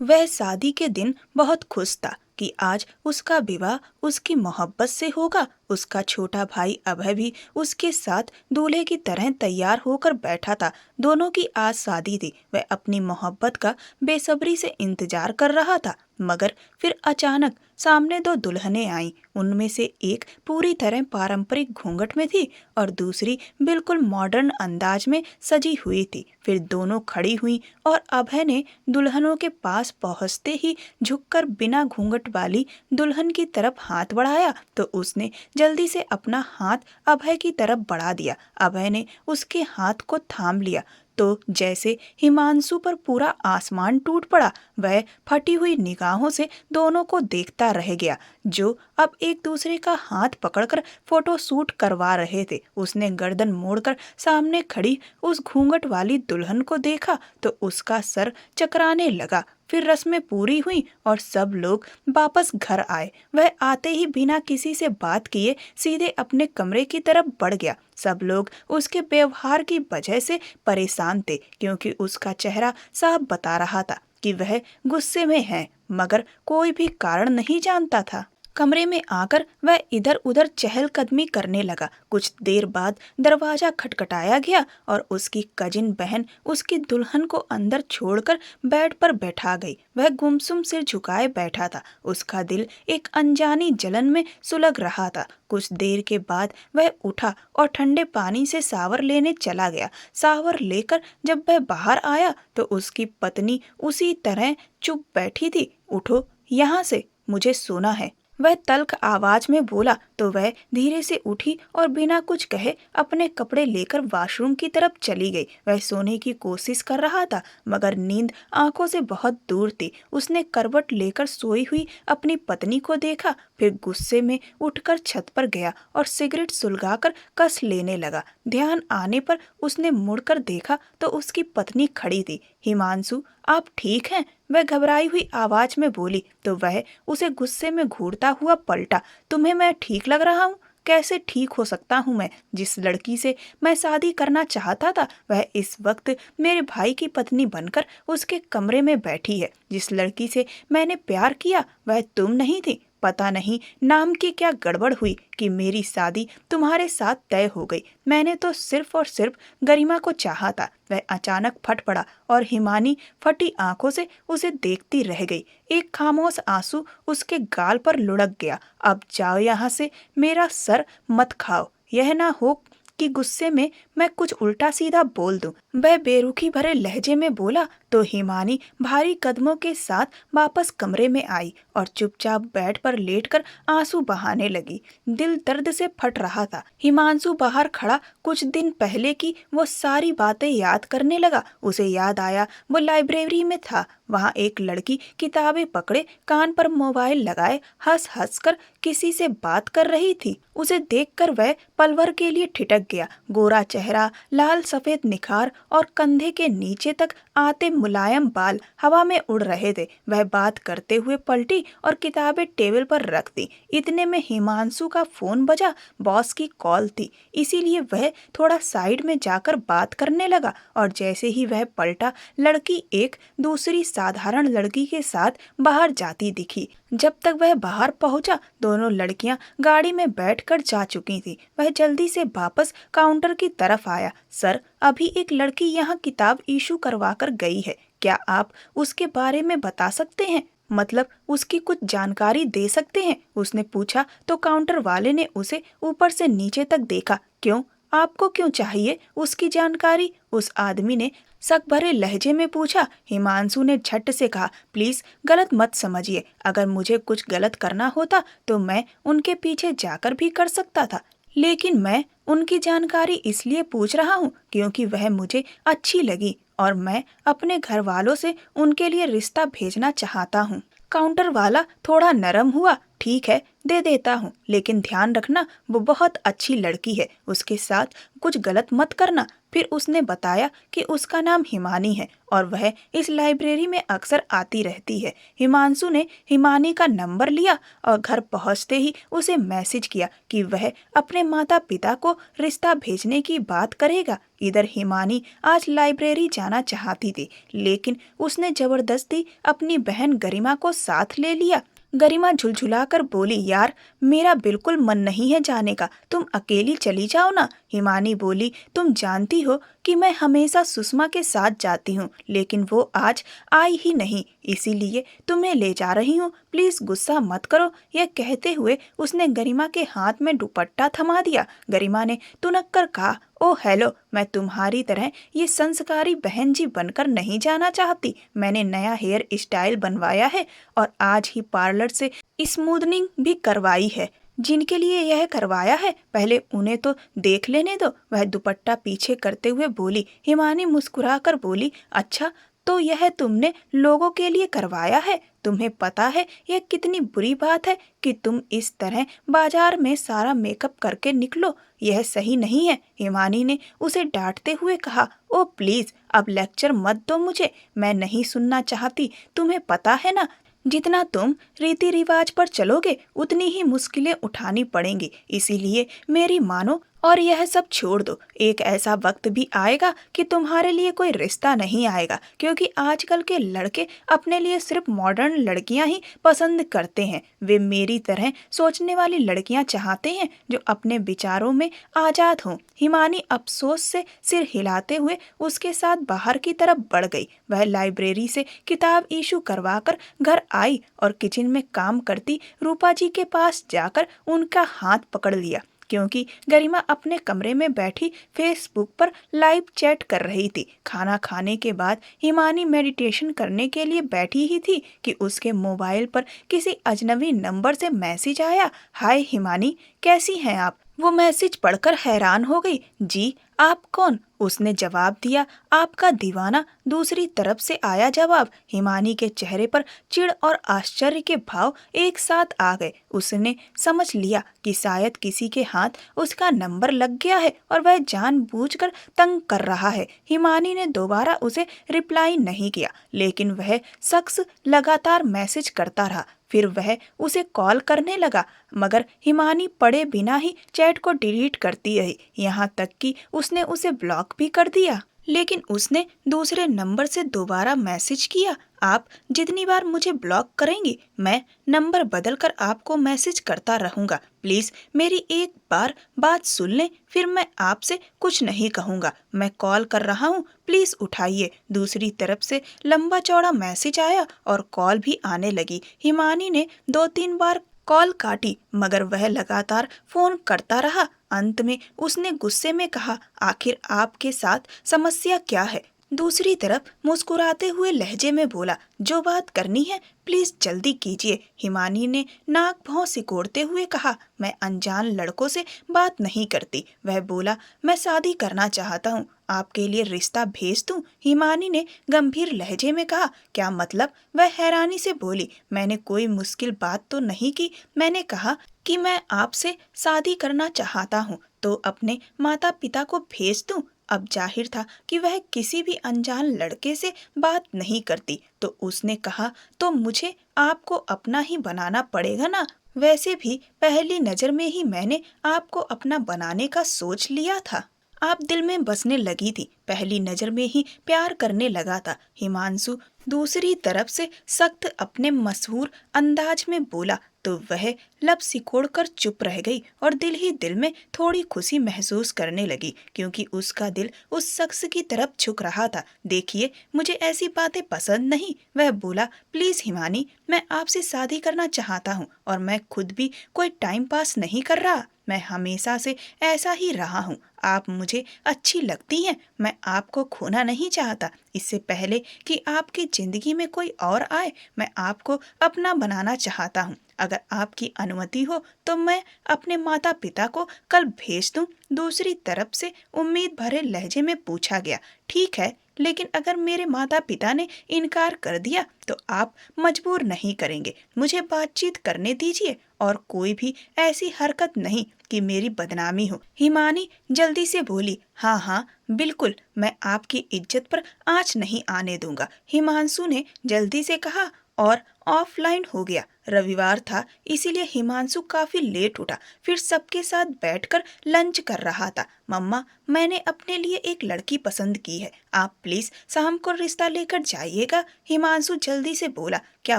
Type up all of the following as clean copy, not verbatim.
वह शादी के दिन बहुत खुश था कि आज उसका विवाह उसकी मोहब्बत से होगा। उसका छोटा भाई अभय भी उसके साथ दूल्हे की तरह तैयार होकर बैठा था। दोनों की आज शादी थी। वह अपनी मोहब्बत का बेसब्री से इंतजार कर रहा था। मगर फिर अचानक सामने दो दुल्हनें आईं। उनमें से एक पूरी तरह पारंपरिक घूंघट में थी और दूसरी बिल्कुल मॉडर्न अंदाज में सजी हुई थी। फिर दोनों खड़ी हुईं और अभय ने दुल्हनों के पास पहुंचते ही झुककर बिना घूंघट वाली दुल्हन की तरफ हाथ बढ़ाया तो उसने जल्दी से अपना हाथ अभय की तरफ बढ़ा दिया। अभय ने उसके हाथ को थाम लिया तो जैसे हिमांशु पर पूरा आसमान टूट पड़ा। वह फटी हुई निगाहों से दोनों को देखता रह गया जो अब एक दूसरे का हाथ पकड़कर फोटो शूट करवा रहे थे। उसने गर्दन मोड़कर सामने खड़ी उस घूंघट वाली दुल्हन को देखा तो उसका सर चकराने लगा। फिर रस्में पूरी हुई और सब लोग वापस घर आए। वह आते ही बिना किसी से बात किए सीधे अपने कमरे की तरफ बढ़ गया। सब लोग उसके व्यवहार की वजह से परेशान थे क्योंकि उसका चेहरा साफ बता रहा था कि वह गुस्से में है, मगर कोई भी कारण नहीं जानता था। कमरे में आकर वह इधर उधर चहलकदमी करने लगा। कुछ देर बाद दरवाजा खटखटाया गया और उसकी कजिन बहन उसकी दुल्हन को अंदर छोड़कर बेड पर बैठा गई। वह गुमसुम सिर झुकाए बैठा था। उसका दिल एक अनजानी जलन में सुलग रहा था। कुछ देर के बाद वह उठा और ठंडे पानी से शावर लेने चला गया। शावर लेकर जब वह बाहर आया तो उसकी पत्नी उसी तरह चुप बैठी थी। उठो यहाँ से, मुझे सोना है, वह तल्ख आवाज में बोला तो वह धीरे से उठी और बिना कुछ कहे अपने कपड़े लेकर वॉशरूम की तरफ चली गई। वह सोने की कोशिश कर रहा था मगर नींद आंखों से बहुत दूर थी। उसने करवट लेकर सोई हुई अपनी पत्नी को देखा, फिर गुस्से में उठकर छत पर गया और सिगरेट सुलगाकर कस लेने लगा। ध्यान आने पर उसने मुड़कर देखा तो उसकी पत्नी खड़ी थी। हिमांशु, आप ठीक हैं? वह घबराई हुई आवाज में बोली तो वह उसे गुस्से में घूरता हुआ पलटा। तुम्हें मैं ठीक लग रहा हूँ? कैसे ठीक हो सकता हूँ मैं? जिस लड़की से मैं शादी करना चाहता था वह इस वक्त मेरे भाई की पत्नी बनकर उसके कमरे में बैठी है। जिस लड़की से मैंने प्यार किया वह तुम नहीं थी। पता नहीं नाम की क्या गड़बड़ हुई कि मेरी शादी तुम्हारे साथ तय हो गई। मैंने तो सिर्फ और सिर्फ गरिमा को चाहा था। वह अचानक फट पड़ा और हिमानी फटी आंखों से उसे देखती रह गई। एक खामोश आंसू उसके गाल पर लुढ़क गया। अब जाओ यहाँ से, मेरा सर मत खाओ। यह ना हो कि गुस्से में मैं कुछ उल्टा सीधा बोल दूं। वह बेरुखी भरे लहजे में बोला तो हिमानी भारी कदमों के साथ वापस कमरे में आई और चुपचाप बेड पर लेटकर आंसू बहाने लगी। दिल दर्द से फट रहा था। हिमांशु बाहर खड़ा कुछ दिन पहले की वो सारी बातें याद करने लगा। उसे याद आया वो लाइब्रेरी में था। वहाँ एक लड़की किताबें पकड़े कान पर मोबाइल लगाए हंस हंस कर किसी से बात कर रही थी। उसे देखकर वह पल भर के लिए ठिठक गया। गोरा चेहरा, लाल सफेद निखार और कंधे के नीचे तक आते मुलायम बाल हवा में उड़ रहे थे। वह बात करते हुए पलटी और किताबें टेबल पर रख दी। इतने में हिमांशु का फोन बजा। बॉस की कॉल थी, इसीलिए वह थोड़ा साइड में जाकर बात करने लगा और जैसे ही वह पलटा लड़की एक दूसरी साधारण लड़की के साथ बाहर जाती दिखी। जब तक वह बाहर पहुंचा दोनों लड़कियां गाड़ी में बैठकर जा चुकी थी। वह जल्दी से वापस काउंटर की तरफ आया। सर, अभी एक लड़की यहाँ किताब इशू करवा कर गई है। क्या आप उसके बारे में बता सकते हैं? मतलब उसकी कुछ जानकारी दे सकते हैं? उसने पूछा तो काउंटर वाले ने उसे ऊपर से नीचे तक देखा। क्यों? आपको क्यों चाहिए उसकी जानकारी? उस आदमी ने शक भरे लहजे में पूछा। हिमांशु ने झट से कहा, प्लीज गलत मत समझिए। अगर मुझे कुछ गलत करना होता तो मैं उनके पीछे जाकर भी कर सकता था, लेकिन मैं उनकी जानकारी इसलिए पूछ रहा हूँ क्योंकि वह मुझे अच्छी लगी और मैं अपने घर वालों से उनके लिए रिश्ता भेजना चाहता हूँ। काउंटर वाला थोड़ा नरम हुआ। ठीक है, दे देता हूँ, लेकिन ध्यान रखना वो बहुत अच्छी लड़की है। उसके साथ कुछ गलत मत करना। फिर उसने बताया कि उसका नाम हिमानी है और वह इस लाइब्रेरी में अक्सर आती रहती है। हिमांशु ने हिमानी का नंबर लिया और घर पहुंचते ही उसे मैसेज किया कि वह अपने माता पिता को रिश्ता भेजने की बात करेगा। इधर हिमानी आज लाइब्रेरी जाना चाहती थी, लेकिन उसने जबरदस्ती अपनी बहन गरिमा को साथ ले लिया। गरिमा झुलझुलाकर बोली, यार मेरा बिल्कुल मन नहीं है जाने का, तुम अकेली चली जाओ ना। हिमानी बोली, तुम जानती हो कि मैं हमेशा सुषमा के साथ जाती हूँ, लेकिन वो आज आई ही नहीं, इसीलिए तुम्हें ले जा रही हूँ, प्लीज गुस्सा मत करो। यह कहते हुए उसने गरिमा के हाथ में दुपट्टा थमा दिया। गरिमा ने तुनक कर कहा, ओ हेलो, मैं तुम्हारी तरह ये संस्कारी बहन जी बनकर नहीं जाना चाहती। मैंने नया हेयर स्टाइल बनवाया है और आज ही पार्लर से स्मूदनिंग भी करवाई है। जिनके लिए यह करवाया है पहले उन्हें तो देख लेने दो। वह दुपट्टा पीछे करते हुए बोली। हिमानी मुस्कुराकर बोली, अच्छा तो यह तुमने लोगों के लिए करवाया है? तुम्हें पता है यह कितनी बुरी बात है कि तुम इस तरह बाजार में सारा मेकअप करके निकलो, यह सही नहीं है। हिमानी ने उसे डांटते हुए कहा, ओ प्लीज अब लेक्चर मत दो मुझे, मैं नहीं सुनना चाहती। तुम्हें पता है ना, जितना तुम रीति रिवाज पर चलोगे उतनी ही मुश्किलें उठानी पड़ेंगी, इसीलिए मेरी मानो और यह सब छोड़ दो। एक ऐसा वक्त भी आएगा कि तुम्हारे लिए कोई रिश्ता नहीं आएगा, क्योंकि आजकल के लड़के अपने लिए सिर्फ मॉडर्न लड़कियां ही पसंद करते हैं। वे मेरी तरह सोचने वाली लड़कियां चाहते हैं जो अपने विचारों में आजाद हों। हिमानी अफसोस से सिर हिलाते हुए उसके साथ बाहर की तरफ बढ़ गई। वह लाइब्रेरी से किताब इशू करवाकर घर आई और किचन में काम करती रूपा जी के पास जाकर उनका हाथ पकड़ लिया, क्योंकि गरिमा अपने कमरे में बैठी फेसबुक पर लाइव चैट कर रही थी। खाना खाने के बाद हिमानी मेडिटेशन करने के लिए बैठी ही थी कि उसके मोबाइल पर किसी अजनबी नंबर से मैसेज आया। हाय हिमानी, कैसी हैं आप? वो मैसेज पढ़कर हैरान हो गई। जी, आप कौन? उसने जवाब दिया, आपका दीवाना। दूसरी तरफ से आया जवाब। हिमानी के चेहरे पर चिढ़ और आश्चर्य के भाव एक साथ आ गए। उसने समझ लिया कि शायद किसी के हाथ उसका नंबर लग गया है और वह जानबूझकर तंग कर रहा है। हिमानी ने दोबारा उसे रिप्लाई नहीं किया, लेकिन वह शख्स लगातार मैसेज करता रहा। फिर वह उसे कॉल करने लगा, मगर हिमानी पढ़े बिना ही चैट को डिलीट करती रही। यहाँ तक कि उसने उसे ब्लॉक भी कर दिया। लेकिन उसने दूसरे नंबर से दोबारा मैसेज किया, आप जितनी बार मुझे ब्लॉक करेंगी मैं नंबर बदलकर आपको मैसेज करता रहूंगा। प्लीज मेरी एक बार बात सुन लें, फिर मैं आपसे कुछ नहीं कहूंगा। मैं कॉल कर रहा हूँ, प्लीज उठाइए। दूसरी तरफ से लंबा चौड़ा मैसेज आया और कॉल भी आने लगी। हिमानी ने 2-3 बार कॉल काटी, मगर वह लगातार फोन करता रहा। अंत में उसने गुस्से में कहा, आखिर आपके साथ समस्या क्या है? दूसरी तरफ मुस्कुराते हुए लहजे में बोला, जो बात करनी है प्लीज जल्दी कीजिए। हिमानी ने नाक भौं सिकोड़ते हुए कहा, मैं अनजान लड़कों से बात नहीं करती। वह बोला, मैं शादी करना चाहता हूँ, आपके लिए रिश्ता भेज दूं? हिमानी ने गंभीर लहजे में कहा, क्या मतलब? वह हैरानी से बोली, मैंने कोई मुश्किल बात तो नहीं की। मैंने कहा कि मैं आपसे शादी करना चाहता हूँ तो अपने माता पिता को भेज दूं। अब जाहिर था कि वह किसी भी अनजान लड़के से बात नहीं करती, तो उसने कहा, तो मुझे आपको अपना ही बनाना पड़ेगा ना। वैसे भी पहली नजर में ही मैंने आपको अपना बनाने का सोच लिया था। आप दिल में बसने लगी थी, पहली नजर में ही प्यार करने लगा था। हिमांशु दूसरी तरफ से सख्त अपने मशहूर अंदाज में बोला तो वह लब सिकोड़कर चुप रह गई और दिल ही दिल में थोड़ी खुशी महसूस करने लगी, क्योंकि उसका दिल उस शख्स की तरफ झुक रहा था। देखिए, मुझे ऐसी बातें पसंद नहीं। वह बोला, प्लीज हिमानी, मैं आपसे शादी करना चाहता हूँ और मैं खुद भी कोई टाइम पास नहीं कर रहा। मैं हमेशा से ऐसा ही रहा हूँ। आप मुझे अच्छी लगती हैं, मैं आपको खोना नहीं चाहता। इससे पहले कि आपकी जिंदगी में कोई और आए, मैं आपको अपना बनाना चाहता हूँ। अगर आपकी अनुमति हो तो मैं अपने माता पिता को कल भेज दूं। दूसरी तरफ से उम्मीद भरे लहजे में पूछा गया। ठीक है, लेकिन अगर मेरे माता पिता ने इनकार कर दिया तो आप मजबूर नहीं करेंगे। मुझे बातचीत करने दीजिए और कोई भी ऐसी हरकत नहीं कि मेरी बदनामी हो। हिमानी जल्दी से बोली, हाँ हाँ बिल्कुल, मैं आपकी इज्जत पर आंच नहीं आने दूंगा। हिमांशु ने जल्दी से कहा और ऑफलाइन हो गया। रविवार था, इसीलिए हिमांशु काफी लेट उठा। फिर सबके साथ बैठकर लंच कर रहा था। मम्मा, मैंने अपने लिए एक लड़की पसंद की है, आप प्लीज शाम को रिश्ता लेकर जाइएगा। हिमांशु जल्दी से बोला। क्या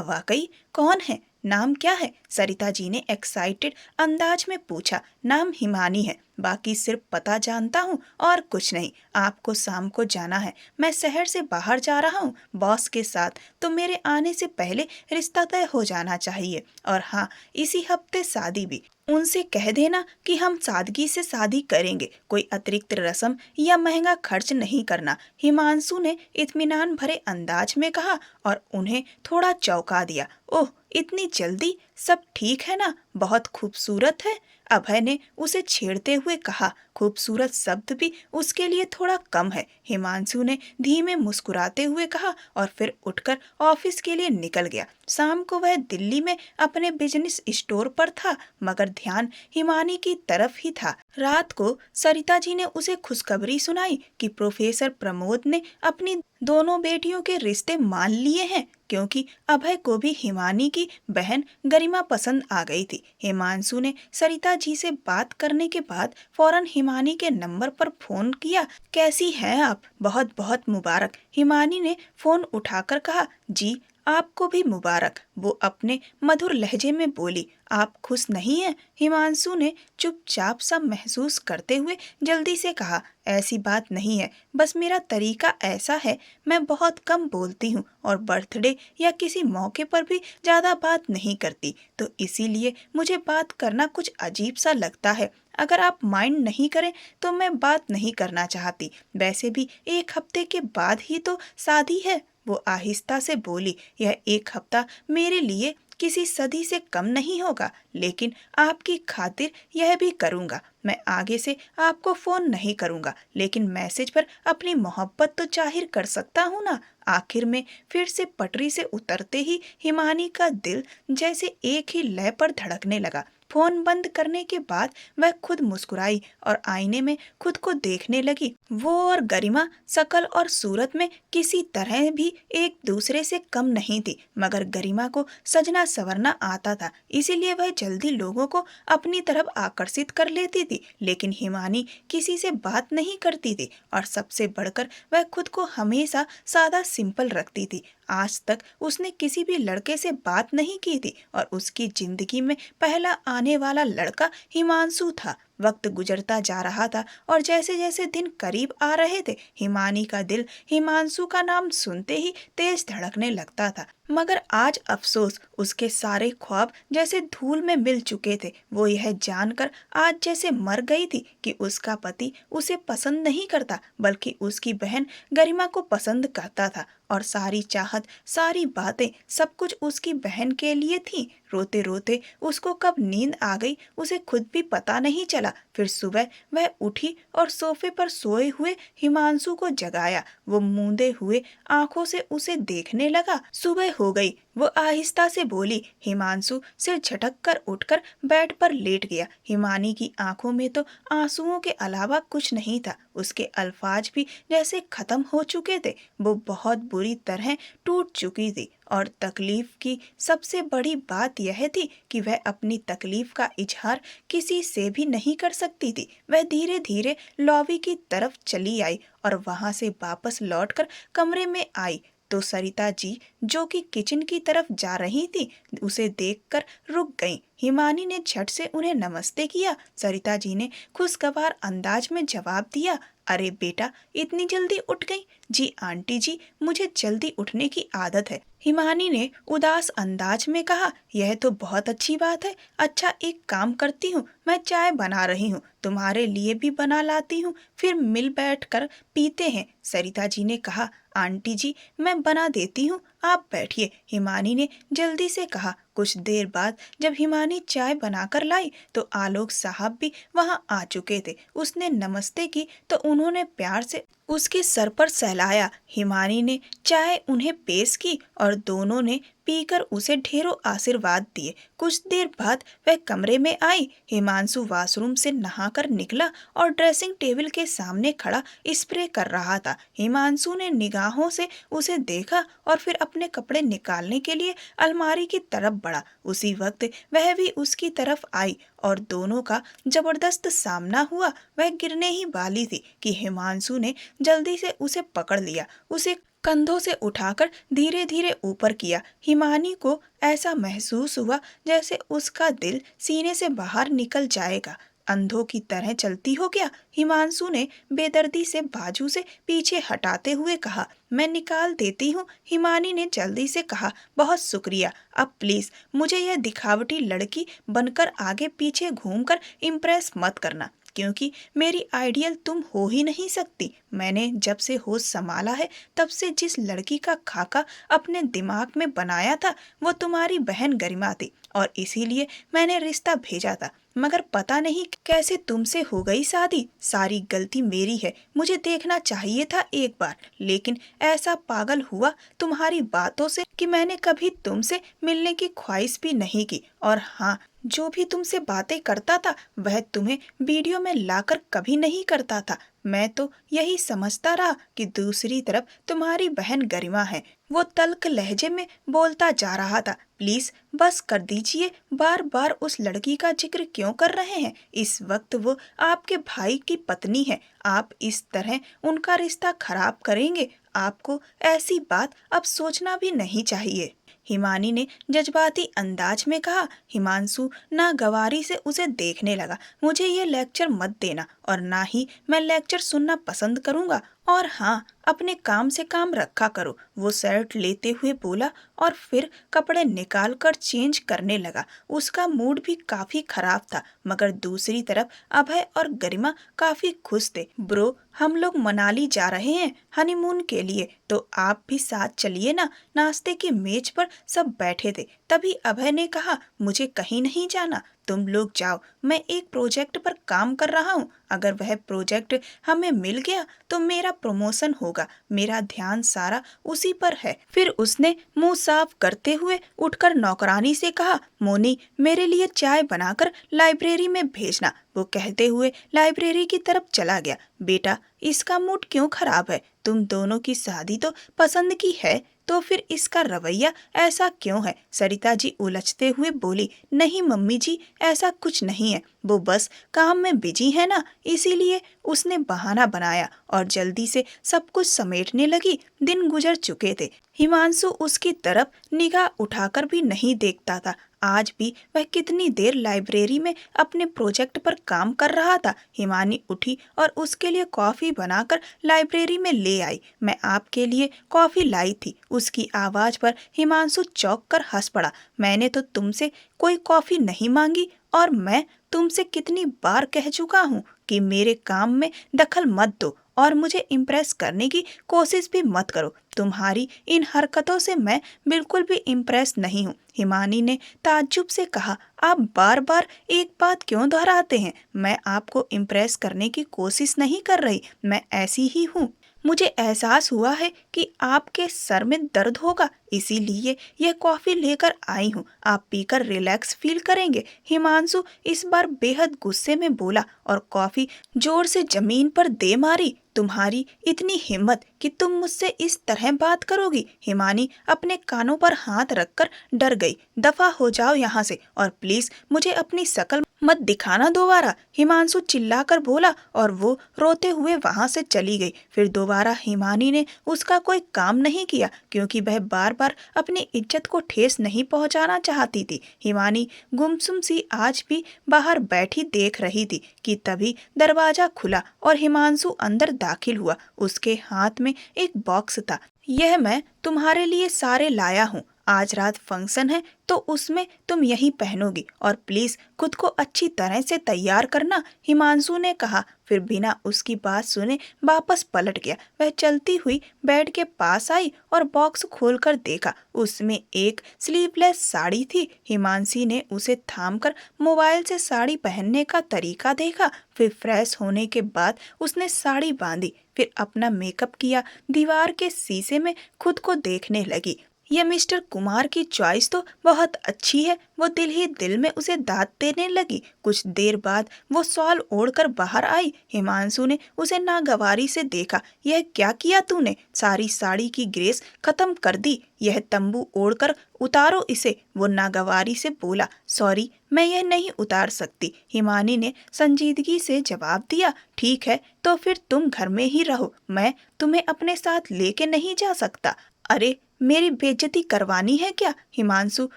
वाकई? कौन है? नाम क्या है? सरिता जी ने एक्साइटेड अंदाज में पूछा। नाम हिमानी है, बाकी सिर्फ पता जानता हूँ और कुछ नहीं। आपको शाम को जाना है, मैं शहर से बाहर जा रहा हूँ बॉस के साथ, तो मेरे आने से पहले रिश्ता तय हो जाना चाहिए। और हाँ, इसी हफ्ते शादी भी। उनसे कह देना कि हम सादगी से शादी करेंगे, कोई अतिरिक्त रस्म या महंगा खर्च नहीं करना। हिमांशु ने इत्मीनान भरे अंदाज में कहा और उन्हें थोड़ा चौंका दिया। ओह, इतनी जल्दी? सब ठीक है ना? बहुत खूबसूरत है, अभय ने उसे छेड़ते हुए कहा। खूबसूरत शब्द भी उसके लिए थोड़ा कम है, हिमांशु ने धीमे मुस्कुराते हुए कहा और फिर उठकर ऑफिस के लिए निकल गया। शाम को वह दिल्ली में अपने बिजनेस स्टोर पर था, मगर ध्यान हिमानी की तरफ ही था। रात को सरिता जी ने उसे खुशखबरी सुनाई कि प्रोफेसर प्रमोद ने अपनी दोनों बेटियों के रिश्ते मान लिए हैं, क्योंकि अभय को भी हिमानी की बहन गरिमा पसंद आ गई थी। हिमांशु ने सरिता जी से बात करने के बाद फौरन हिमानी के नंबर पर फोन किया। कैसी हैं आप? बहुत बहुत मुबारक, हिमानी ने फोन उठाकर कहा। जी, आपको भी मुबारक, वो अपने मधुर लहजे में बोली। आप खुश नहीं हैं? हिमांशु ने चुपचाप सा महसूस करते हुए जल्दी से कहा। ऐसी बात नहीं है, बस मेरा तरीका ऐसा है, मैं बहुत कम बोलती हूँ और बर्थडे या किसी मौके पर भी ज्यादा बात नहीं करती, तो इसीलिए मुझे बात करना कुछ अजीब सा लगता है। अगर आप माइंड नहीं करें तो मैं बात नहीं करना चाहती। वैसे भी एक हफ्ते के बाद ही तो शादी है, वो आहिस्ता से बोली। यह एक हफ्ता मेरे लिए किसी सदी से कम नहीं होगा, लेकिन आपकी खातिर यह भी करूंगा। मैं आगे से आपको फोन नहीं करूंगा, लेकिन मैसेज पर अपनी मोहब्बत तो जाहिर कर सकता हूँ ना। आखिर में फिर से पटरी से उतरते ही हिमानी का दिल जैसे एक ही लय पर धड़कने लगा। फोन बंद करने के बाद वह खुद मुस्कुराई और आईने में खुद को देखने लगी। वो और गरिमा शकल और सूरत में किसी तरह भी एक दूसरे से कम नहीं थी, मगर गरिमा को सजना संवरना आता था, इसीलिए वह जल्दी लोगों को अपनी तरफ आकर्षित कर लेती थी। लेकिन हिमानी किसी से बात नहीं करती थी और सबसे बढ़कर वह खुद को हमेशा सादा सिंपल रखती थी। आज तक उसने किसी भी लड़के से बात नहीं की थी और उसकी जिंदगी में पहला आने वाला लड़का हिमांशु था। वक्त गुजरता जा रहा था और जैसे जैसे दिन करीब आ रहे थे, हिमानी का दिल हिमांशु का नाम सुनते ही तेज धड़कने लगता था। मगर आज अफसोस, उसके सारे ख्वाब जैसे धूल में मिल चुके थे। वो यह जानकर आज जैसे मर गई थी कि उसका पति उसे पसंद नहीं करता, बल्कि उसकी बहन गरिमा को पसंद करता था और सारी चाहत, सारी बातें, सब कुछ उसकी बहन के लिए थी। रोते रोते उसको कब नींद आ गई उसे खुद भी पता नहीं चला। फिर सुबह वह उठी और सोफे पर सोए हुए हिमांशु को जगाया। वो मूंदे हुए आंखों से उसे देखने लगा। सुबह हो गई, वो आहिस्ता से बोली। हिमांशु सिर झटक कर उठकर बेड पर लेट गया। हिमानी की आंखों में तो आंसुओं के अलावा कुछ नहीं था। उसके अल्फाज भी जैसे खत्म हो चुके थे। वो बहुत बुरी तरह टूट चुकी थी और तकलीफ की सबसे बड़ी बात यह थी कि वह अपनी तकलीफ का इजहार किसी से भी नहीं कर सकती थी। वह धीरे धीरे लॉबी की तरफ चली आई और वहां से वापस लौटकर कमरे में आई तो सरिता जी, जो कि किचन की तरफ जा रही थी, उसे देखकर रुक गईं। हिमानी ने झट से उन्हें नमस्ते किया। सरिता जी ने खुशगवार अंदाज में जवाब दिया। अरे बेटा, इतनी जल्दी उठ गई? जी आंटी जी, मुझे जल्दी उठने की आदत है, हिमानी ने उदास अंदाज में कहा। यह तो बहुत अच्छी बात है। अच्छा, एक काम करती हूँ, मैं चाय बना रही हूँ, तुम्हारे लिए भी बना लाती हूँ, फिर मिल बैठ कर पीते हैं। सरिता जी ने कहा। आंटी जी, मैं बना देती हूँ, आप बैठिए, हिमानी ने जल्दी से कहा। कुछ देर बाद जब हिमानी चाय बनाकर लाई तो आलोक साहब भी वहां आ चुके थे। उसने नमस्ते की तो उन्होंने प्यार से उसके सर पर सहलाया। हिमानी ने चाय उन्हें पेश की और दोनों ने पीकर उसे ढेरों आशीर्वाद दिए। कुछ देर बाद वह कमरे में आई। हिमांशु वॉशरूम से नहाकर निकला और ड्रेसिंग टेबल के सामने खड़ा स्प्रे कर रहा था। हिमांशु ने निगाहों से उसे देखा और फिर अपने कपड़े निकालने के लिए अलमारी की तरफ बढ़ा। उसी वक्त वह भी उसकी तरफ आई और दोनों का जबरदस्त सामना हुआ। वह गिरने ही वाली थी कि हिमांशु ने जल्दी से उसे पकड़ लिया, उसे कंधों से उठाकर धीरे धीरे ऊपर किया। हिमानी को ऐसा महसूस हुआ जैसे उसका दिल सीने से बाहर निकल जाएगा। अंधों की तरह चलती हो क्या? हिमांशु ने बेदर्दी से बाजू से पीछे हटाते हुए कहा। मैं निकाल देती हूँ, हिमानी ने जल्दी से कहा। बहुत शुक्रिया। अब प्लीज मुझे यह दिखावटी लड़की बनकर आगे पीछे घूमकर इम्प्रेस मत करना, क्योंकि मेरी आइडियल तुम हो ही नहीं सकती। मैंने जब से होश संभाला है तब से जिस लड़की का खाका अपने दिमाग में बनाया था वो तुम्हारी बहन गरिमा थी और इसीलिए मैंने रिश्ता भेजा था, मगर पता नहीं कैसे तुमसे हो गई शादी। सारी गलती मेरी है, मुझे देखना चाहिए था एक बार, लेकिन ऐसा पागल हुआ तुम्हारी बातों से कि मैंने कभी तुमसे मिलने की ख्वाहिश भी नहीं की। और हाँ, जो भी तुमसे बातें करता था वह तुम्हें वीडियो में लाकर कभी नहीं करता था। मैं तो यही समझता रहा कि दूसरी तरफ तुम्हारी बहन गरिमा है। वो तल्ख लहजे में बोलता जा रहा था। प्लीज बस कर दीजिए, बार बार उस लड़की का जिक्र क्यों कर रहे हैं? इस वक्त वो आपके भाई की पत्नी है, आप इस तरह उनका रिश्ता खराब करेंगे? आपको ऐसी बात अब सोचना भी नहीं चाहिए, हिमानी ने जज्बाती अंदाज में कहा। हिमांशु नागवारी से उसे देखने लगा। मुझे ये लेक्चर मत देना और ना ही मैं लेक्चर सुनना पसंद करूंगा। और हाँ, अपने काम से काम रखा करो, वो शर्ट लेते हुए बोला और फिर कपड़े निकाल कर चेंज करने लगा। उसका मूड भी काफी खराब था, मगर दूसरी तरफ अभय और गरिमा काफी खुश थे। ब्रो, हम लोग मनाली जा रहे हैं हनीमून के लिए, तो आप भी साथ चलिए ना। नाश्ते की मेज पर सब बैठे थे, तभी अभय ने कहा, मुझे कहीं नहीं जाना, तुम लोग जाओ, मैं एक प्रोजेक्ट पर काम कर रहा हूँ। अगर वह प्रोजेक्ट हमें मिल गया तो मेरा प्रमोशन होगा, मेरा ध्यान सारा उसी पर है। फिर उसने मुंह साफ करते हुए उठकर नौकरानी से कहा, मोनी मेरे लिए चाय बनाकर लाइब्रेरी में भेजना। वो कहते हुए लाइब्रेरी की तरफ चला गया। बेटा, इसका मूड क्यों खराब है? तुम दोनों की शादी तो पसंद की है, तो फिर इसका रवैया ऐसा क्यों है? सरिता जी उलझते हुए बोली। नहीं मम्मी जी, ऐसा कुछ नहीं है, वो बस काम में बिजी है ना, इसीलिए उसने बहाना बनाया और जल्दी से सब कुछ समेटने लगी। दिन गुजर चुके थे। हिमांशु उसकी तरफ निगाह उठाकर भी नहीं देखता था। आज भी वह कितनी देर लाइब्रेरी में अपने प्रोजेक्ट पर काम कर रहा था। हिमानी उठी और उसके लिए कॉफी बनाकर लाइब्रेरी में ले आई। मैं आपके लिए कॉफी लाई थी। उसकी आवाज पर हिमांशु चौंक कर हंस पड़ा। मैंने तो तुमसे कोई कॉफी नहीं मांगी और मैं तुमसे कितनी बार कह चुका हूँ कि मेरे काम में दखल मत दो और मुझे इम्प्रेस करने की कोशिश भी मत करो। तुम्हारी इन हरकतों से मैं बिल्कुल भी इम्प्रेस नहीं हूँ। हिमानी ने ताज्जुब से कहा, आप बार बार एक बात क्यों दोहराते हैं? मैं आपको इम्प्रेस करने की कोशिश नहीं कर रही, मैं ऐसी ही हूँ। मुझे एहसास हुआ है कि आपके सर में दर्द होगा, इसीलिए यह कॉफी लेकर आई हूँ, आप पीकर रिलैक्स फील करेंगे। हिमांशु इस बार बेहद गुस्से में बोला और कॉफी जोर से जमीन पर दे मारी। तुम्हारी इतनी हिम्मत कि तुम मुझसे इस तरह बात करोगी? हिमानी अपने कानों पर हाथ रखकर डर गई। दफा हो जाओ यहाँ से और प्लीज मुझे अपनी शकल मत दिखाना दोबारा, हिमांशु चिल्लाकर बोला और वो रोते हुए वहां से चली गई। फिर दोबारा हिमानी ने उसका कोई काम नहीं किया, क्योंकि वह बार बार अपनी इज्जत को ठेस नहीं पहुंचाना चाहती थी। हिमानी गुमसुम सी आज भी बाहर बैठी देख रही थी कि तभी दरवाजा खुला और हिमांशु अंदर दाखिल हुआ। उसके हाथ में एक बॉक्स था। यह मैं तुम्हारे लिए सारे लाया हूँ, आज रात फंक्शन है तो उसमें तुम यही पहनोगी और प्लीज खुद को अच्छी तरह से तैयार करना, हिमांशु ने कहा। फिर बिना उसकी बात सुने वापस पलट गया। वह चलती हुई बेड के पास आई और बॉक्स खोलकर देखा। उसमें एक स्लीवलेस साड़ी थी। हिमांशी ने उसे थामकर मोबाइल से साड़ी पहनने का तरीका देखा। फिर फ्रेश होने के बाद उसने साड़ी बांधी, फिर अपना मेकअप किया। दीवार के शीशे में खुद को देखने लगी। यह मिस्टर कुमार की चॉइस तो बहुत अच्छी है, वो दिल ही दिल में उसे दाद देने लगी। कुछ देर बाद वो शॉल ओढ़कर बाहर आई। हिमांशु ने उसे नागवारी से देखा। यह क्या किया तूने? सारी साड़ी की ग्रेस खत्म कर दी। यह तंबू ओढ़कर उतारो इसे, वो नागवारी से बोला। सॉरी, मैं यह नहीं उतार सकती, हिमानी ने संजीदगी से जवाब दिया। ठीक है, तो फिर तुम घर में ही रहो, मैं तुम्हें अपने साथ लेके नहीं जा सकता। अरे, मेरी बेइज्जती करवानी है क्या? हिमांशु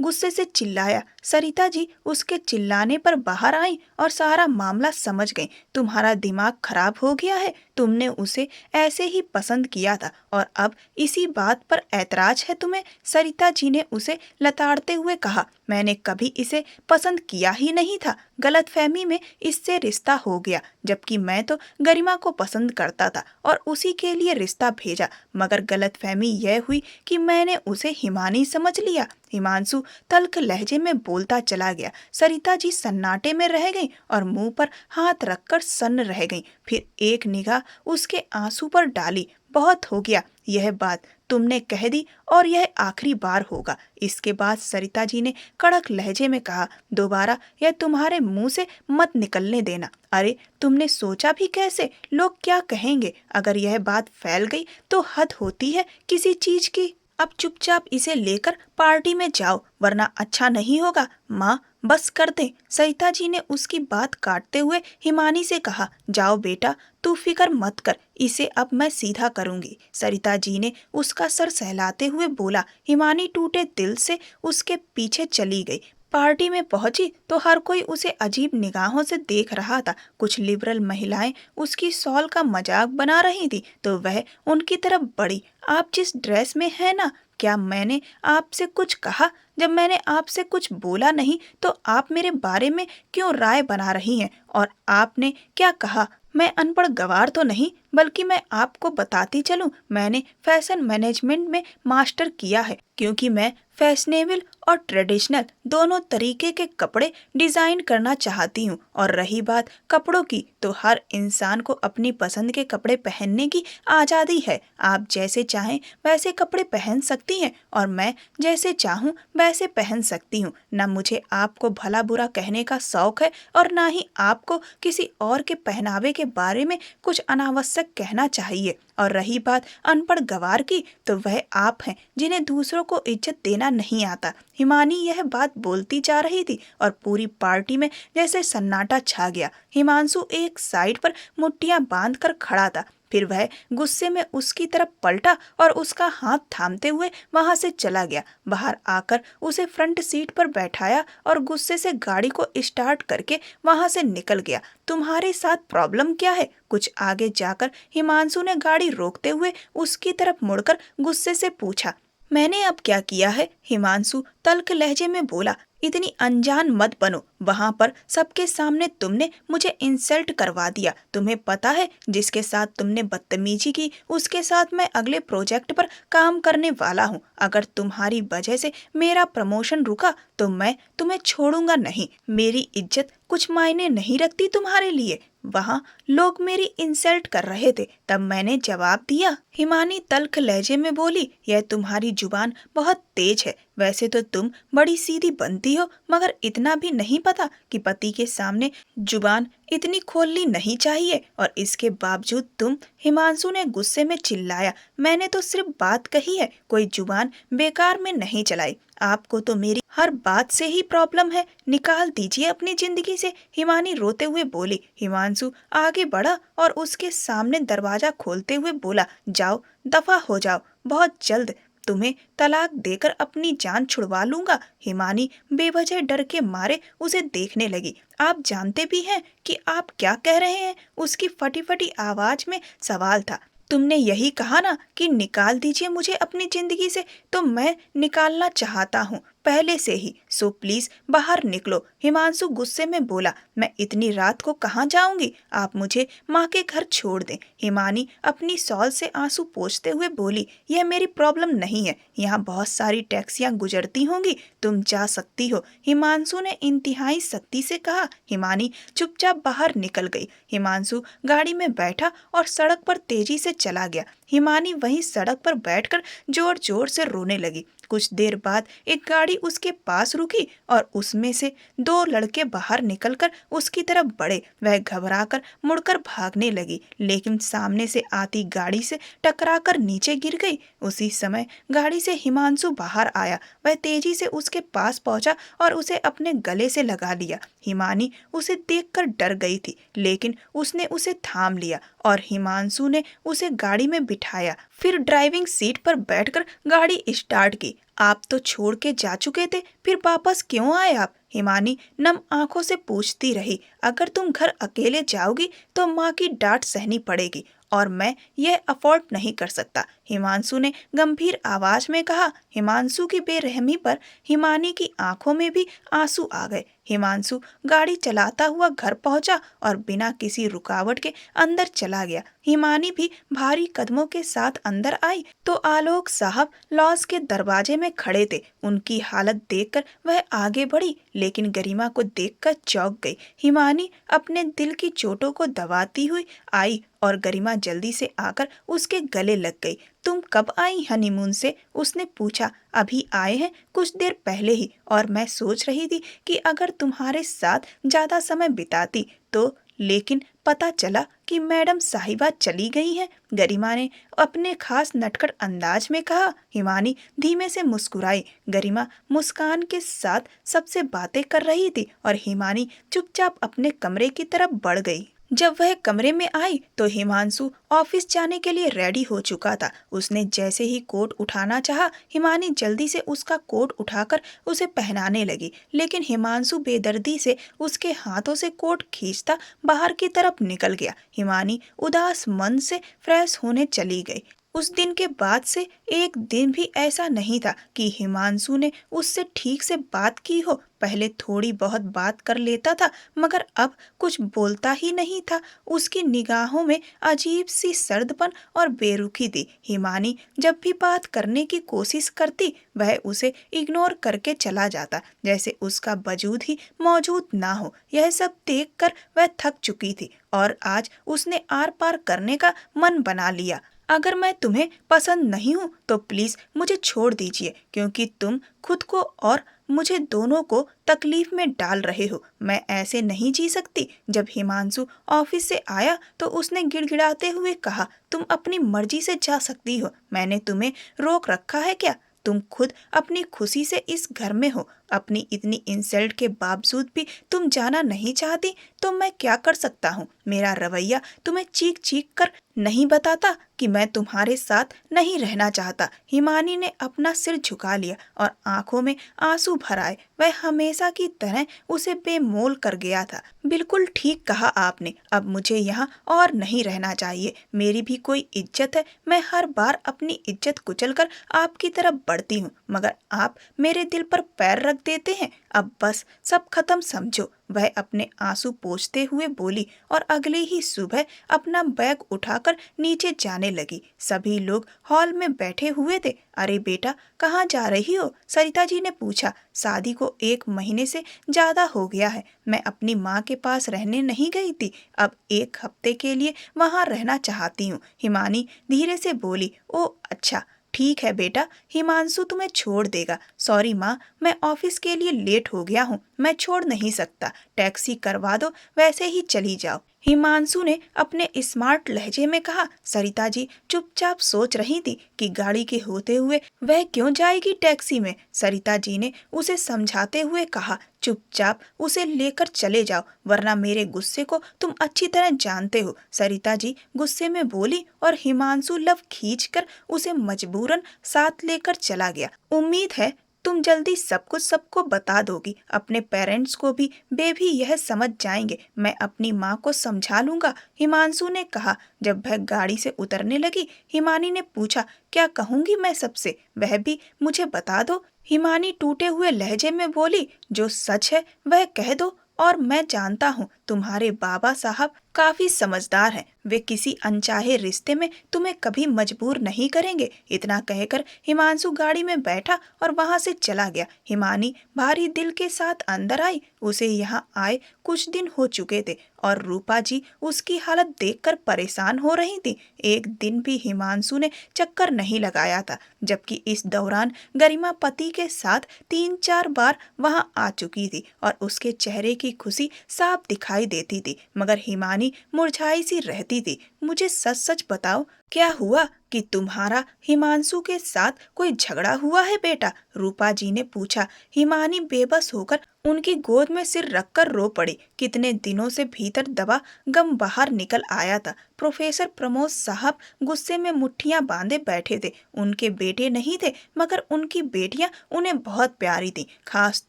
गुस्से से चिल्लाया। सरिता जी उसके चिल्लाने पर बाहर आई और सारा मामला समझ गई। तुम्हारा दिमाग खराब हो गया है, तुमने उसे ऐसे ही पसंद किया था और अब इसी बात पर ऐतराज है तुम्हें? सरिता जी ने उसे लताड़ते हुए कहा। मैंने कभी इसे पसंद किया ही नहीं था, गलतफहमी में इससे रिश्ता हो गया, जबकि मैं तो गरिमा को पसंद करता था और उसी के लिए रिश्ता भेजा, मगर गलतफहमी यह हुई कि मैंने उसे हिमानी समझ लिया। हिमांशु तल्ख लहजे में बोलता चला गया। सरिता जी सन्नाटे में रह गईं और मुंह पर हाथ रखकर सन्न रह गईं। फिर एक निगाह उसके आंसू पर डाली। बहुत हो गया, यह बात तुमने कह दी और यह आखिरी बार होगा। इसके बाद सरिता जी ने कड़क लहजे में कहा, दोबारा यह तुम्हारे मुंह से मत निकलने देना। अरे, तुमने सोचा भी कैसे? लोग क्या कहेंगे? अगर यह बात फैल गई तो हद होती है किसी चीज की। अब चुपचाप इसे लेकर पार्टी में जाओ, वरना अच्छा नहीं होगा। माँ, बस कर दे, सरिता जी ने उसकी बात काटते हुए हिमानी से कहा। जाओ बेटा, तू फिक्र मत कर, इसे अब मैं सीधा करूंगी, सरिता जी ने उसका सर सहलाते हुए बोला। हिमानी टूटे दिल से उसके पीछे चली गई। पार्टी में पहुंची तो हर कोई उसे अजीब निगाहों से देख रहा था। कुछ लिबरल महिलाएं उसकी शॉल का मजाक बना रही थी तो वह उनकी तरफ बढ़ी। आप जिस ड्रेस में है ना, क्या मैंने आपसे कुछ कहा? जब मैंने आपसे कुछ बोला नहीं तो आप मेरे बारे में क्यों राय बना रही हैं? और आपने क्या कहा? मैं अनपढ़ गवार तो नहीं, बल्कि मैं आपको बताती चलूं, मैंने फैशन मैनेजमेंट में मास्टर किया है, क्योंकि मैं फैशनेबल और ट्रेडिशनल दोनों तरीके के कपड़े डिजाइन करना चाहती हूँ। और रही बात कपड़ों की, तो हर इंसान को अपनी पसंद के कपड़े पहनने की आज़ादी है। आप जैसे चाहें वैसे कपड़े पहन सकती हैं और मैं जैसे चाहूँ वैसे पहन सकती हूँ। न मुझे आपको भला बुरा कहने का शौक है और ना ही आपको किसी और के पहनावे के बारे में कुछ अनावश्यक कहना चाहिए। और रही बात अनपढ़ गवार की, तो वह आप हैं जिन्हें दूसरों को इज्जत देना नहीं आता। हिमानी यह बात बोलती जा रही थी और पूरी पार्टी में जैसे सन्नाटा छा गया। हिमांशु एक साइड पर मुट्ठियां बांध कर खड़ा था। फिर वह गुस्से में उसकी तरफ पलटा और उसका हाथ थामते हुए वहां से चला गया। बाहर आकर उसे फ्रंट सीट पर बैठाया और गुस्से से गाड़ी को स्टार्ट करके वहां से निकल गया। तुम्हारे साथ प्रॉब्लम क्या है? कुछ आगे जाकर हिमांशु ने गाड़ी रोकते हुए उसकी तरफ मुड़कर गुस्से से पूछा। मैंने अब क्या किया है? हिमांशु तल्ख लहजे में बोला। इतनी अनजान मत बनो, वहां पर सबके सामने तुमने मुझे इंसल्ट करवा दिया। तुम्हें पता है जिसके साथ तुमने बदतमीजी की उसके साथ मैं अगले प्रोजेक्ट पर काम करने वाला हूँ। अगर तुम्हारी वजह से मेरा प्रमोशन रुका तो मैं तुम्हें छोड़ूंगा नहीं। मेरी इज्जत कुछ मायने नहीं रखती तुम्हारे लिए। वहाँ लोग मेरी इंसल्ट कर रहे थे, तब मैंने जवाब दिया। हिमानी तल्ख लहजे में बोली, यह तुम्हारी जुबान बहुत तेज है। वैसे तो तुम बड़ी सीधी बनती हो, मगर इतना भी नहीं पता कि पति के सामने जुबान इतनी खोलनी नहीं चाहिए। और इसके बावजूद तुम, हिमांशु ने गुस्से में चिल्लाया, मैंने तो सिर्फ बात कही है, कोई जुबान बेकार में नहीं चलाई। आपको तो मेरी हर बात से ही प्रॉब्लम है, निकाल दीजिए अपनी जिंदगी से, हिमानी रोते हुए बोली। हिमांशु आगे बढ़ा और उसके सामने दरवाजा खोलते हुए बोला, जाओ, दफा हो जाओ, बहुत जल्द तुम्हें तलाक देकर अपनी जान छुड़वा लूंगा। हिमानी बेवजह डर के मारे उसे देखने लगी। आप जानते भी हैं कि आप क्या कह रहे हैं? उसकी फटी फटी आवाज में सवाल था। तुमने यही कहा ना कि निकाल दीजिए मुझे अपनी जिंदगी से, तो मैं निकालना चाहता हूँ पहले से ही, सो प्लीज बाहर निकलो। हिमांशु गुस्से में बोला। मैं इतनी रात को कहाँ जाऊंगी, आप मुझे माँ के घर छोड़ दें। हिमानी अपनी शॉल से आंसू पोंछते हुए बोली, यह मेरी प्रॉब्लम नहीं है, यहाँ बहुत सारी टैक्सियां गुजरती होंगी, तुम जा सकती हो। हिमांशु ने इंतहाई सख्ती से कहा। हिमानी चुपचाप बाहर निकल गई। हिमांशु गाड़ी में बैठा और सड़क पर तेजी से चला गया। हिमानी वहीं सड़क पर बैठकर जोर जोर से रोने लगी। कुछ देर बाद एक गाड़ी उसके पास रुकी और उसमें से दो लड़के बाहर निकलकर उसकी तरफ बढ़े। वह घबराकर मुड़कर भागने लगी, लेकिन सामने से आती गाड़ी से टकराकर नीचे गिर गई। उसी समय गाड़ी से हिमांशु बाहर आया। वह तेजी से उसके पास पहुंचा और उसे अपने गले से लगा लिया। हिमानी उसे देखकर डर गई थी, लेकिन उसने उसे थाम लिया और हिमांशु ने उसे गाड़ी में बिठाया। फिर ड्राइविंग सीट पर बैठकर गाड़ी स्टार्ट की। आप तो छोड़ के जा चुके थे, फिर वापस क्यों आए आप? हिमानी नम आंखों से पूछती रही। अगर तुम घर अकेले जाओगी तो माँ की डांट सहनी पड़ेगी और मैं यह अफोर्ड नहीं कर सकता, हिमांशु ने गंभीर आवाज में कहा। हिमांशु की बेरहमी पर हिमानी की आंखों में भी आंसू आ गए। हिमांशु गाड़ी चलाता हुआ घर पहुंचा और बिना किसी रुकावट के अंदर चला गया। हिमानी भी भारी कदमों के साथ अंदर आई तो आलोक साहब लॉज के दरवाजे में खड़े थे। उनकी हालत देखकर वह आगे बढ़ी, लेकिन गरिमा को देखकर चौंक गई। हिमानी अपने दिल की चोटों को दबाती हुई आई और गरिमा जल्दी से आकर उसके गले लग गई। तुम कब आई हनीमून से? उसने पूछा। अभी आए हैं, कुछ देर पहले ही, और मैं सोच रही थी कि अगर तुम्हारे साथ ज्यादा समय बिताती तो, लेकिन पता चला कि मैडम साहिबा चली गई हैं, गरिमा ने अपने खास नटखट अंदाज में कहा। हिमानी धीमे से मुस्कुराई। गरिमा मुस्कान के साथ सबसे बातें कर रही थी और हिमानी चुपचाप अपने कमरे की तरफ बढ़ गई। जब वह कमरे में आई तो हिमांशु ऑफिस जाने के लिए रेडी हो चुका था। उसने जैसे ही कोट उठाना चाहा, हिमानी जल्दी से उसका कोट उठाकर उसे पहनाने लगी, लेकिन हिमांशु बेदर्दी से उसके हाथों से कोट खींचता बाहर की तरफ निकल गया। हिमानी उदास मन से फ्रेश होने चली गई। उस दिन के बाद से एक दिन भी ऐसा नहीं था कि हिमांशु ने उससे ठीक से बात की हो। पहले थोड़ी बहुत बात कर लेता था, मगर अब कुछ बोलता ही नहीं था। उसकी निगाहों में अजीब सी सर्दपन और बेरुखी थी। हिमानी जब भी बात करने की कोशिश करती, वह उसे इग्नोर करके चला जाता, जैसे उसका वजूद ही मौजूद ना हो। यह सब देखकर वह थक चुकी थी और आज उसने आर पार करने का मन बना लिया। अगर मैं तुम्हें पसंद नहीं हूँ तो प्लीज मुझे छोड़ दीजिए, क्योंकि तुम खुद को और मुझे दोनों को तकलीफ में डाल रहे हो। मैं ऐसे नहीं जी सकती। जब हिमांशु ऑफिस से आया तो उसने गिड़गिड़ाते हुए कहा, तुम अपनी मर्जी से जा सकती हो, मैंने तुम्हें रोक रखा है क्या? तुम खुद अपनी खुशी से इस घर में हो। अपनी इतनी इंसल्ट के बावजूद भी तुम जाना नहीं चाहती, तो मैं क्या कर सकता हूँ? मेरा रवैया तुम्हें चीख चीख कर नहीं बताता कि मैं तुम्हारे साथ नहीं रहना चाहता। हिमानी ने अपना सिर झुका लिया और आंखों में आंसू भर आए। वह हमेशा की तरह उसे बेमोल कर गया था। बिल्कुल ठीक कहा आपने, अब मुझे यहाँ और नहीं रहना चाहिए। मेरी भी कोई इज्जत है। मैं हर बार अपनी इज्जत कुचलकर आपकी तरफ बढ़ती हूँ, मगर आप मेरे दिल पर पैर रख देते हैं। अब बस सब खत्म समझो। वह अपने आंसू पोंछते हुए बोली और अगली ही सुबह अपना बैग उठाकर नीचे जाने लगी। सभी लोग हॉल में बैठे हुए थे। अरे बेटा, कहाँ जा रही हो? सरिता जी ने पूछा। शादी को 1 महीने से ज्यादा हो गया है। मैं अपनी माँ के पास रहने नहीं गई थी, अब 1 हफ्ते के लिए वहाँ रहना चाहती हूँ। हिमानी धीरे से बोली। ओ अच्छा, ठीक है बेटा, हिमांशु तुम्हें छोड़ देगा। सॉरी माँ, मैं ऑफिस के लिए लेट हो गया हूँ, मैं छोड़ नहीं सकता। टैक्सी करवा दो, वैसे ही चली जाओ। हिमांशु ने अपने स्मार्ट लहजे में कहा। सरिता जी चुपचाप सोच रही थी कि गाड़ी के होते हुए वह क्यों जाएगी टैक्सी में। सरिता जी ने उसे समझाते हुए कहा, चुपचाप उसे लेकर चले जाओ, वरना मेरे गुस्से को तुम अच्छी तरह जानते हो। सरिता जी गुस्से में बोली और हिमांशु लव खींचकर उसे मजबूरन साथ लेकर चला गया। उम्मीद है तुम जल्दी सब कुछ सबको बता दोगी, अपने पेरेंट्स को भी, वे भी यह समझ जाएंगे। मैं अपनी माँ को समझा लूंगा, हिमांशु ने कहा। जब वह गाड़ी से उतरने लगी, हिमानी ने पूछा, क्या कहूंगी मैं सबसे, वह भी मुझे बता दो। हिमानी टूटे हुए लहजे में बोली, जो सच है वह कह दो। और मैं जानता हूँ तुम्हारे बाबा साहब काफी समझदार हैं, वे किसी अनचाहे रिश्ते में तुम्हें कभी मजबूर नहीं करेंगे। इतना कहकर हिमांशु गाड़ी में बैठा और वहां से चला गया। हिमानी भारी दिल के साथ अंदर आई। उसे यहाँ आए कुछ दिन हो चुके थे और रूपा जी उसकी हालत देखकर परेशान हो रही थी। एक दिन भी हिमांशु ने चक्कर नहीं लगाया था, जबकि इस दौरान गरिमा पति के साथ 3-4 बार वहां आ चुकी थी और उसके चेहरे की खुशी साफ दिखाई देती थी, मगर हिमानी मुरझाई सी रहती थी। मुझे सच सच बताओ, क्या हुआ कि तुम्हारा हिमांशु के साथ कोई झगड़ा हुआ है बेटा? रूपा जी ने पूछा। हिमानी बेबस होकर उनकी गोद में सिर रखकर रो पड़ी। कितने दिनों से भीतर दबा गम बाहर निकल आया था। प्रोफेसर प्रमोद साहब गुस्से में मुट्ठियां बांधे बैठे थे। उनके बेटे नहीं थे, मगर उनकी बेटियां उन्हें बहुत प्यारी थी, खास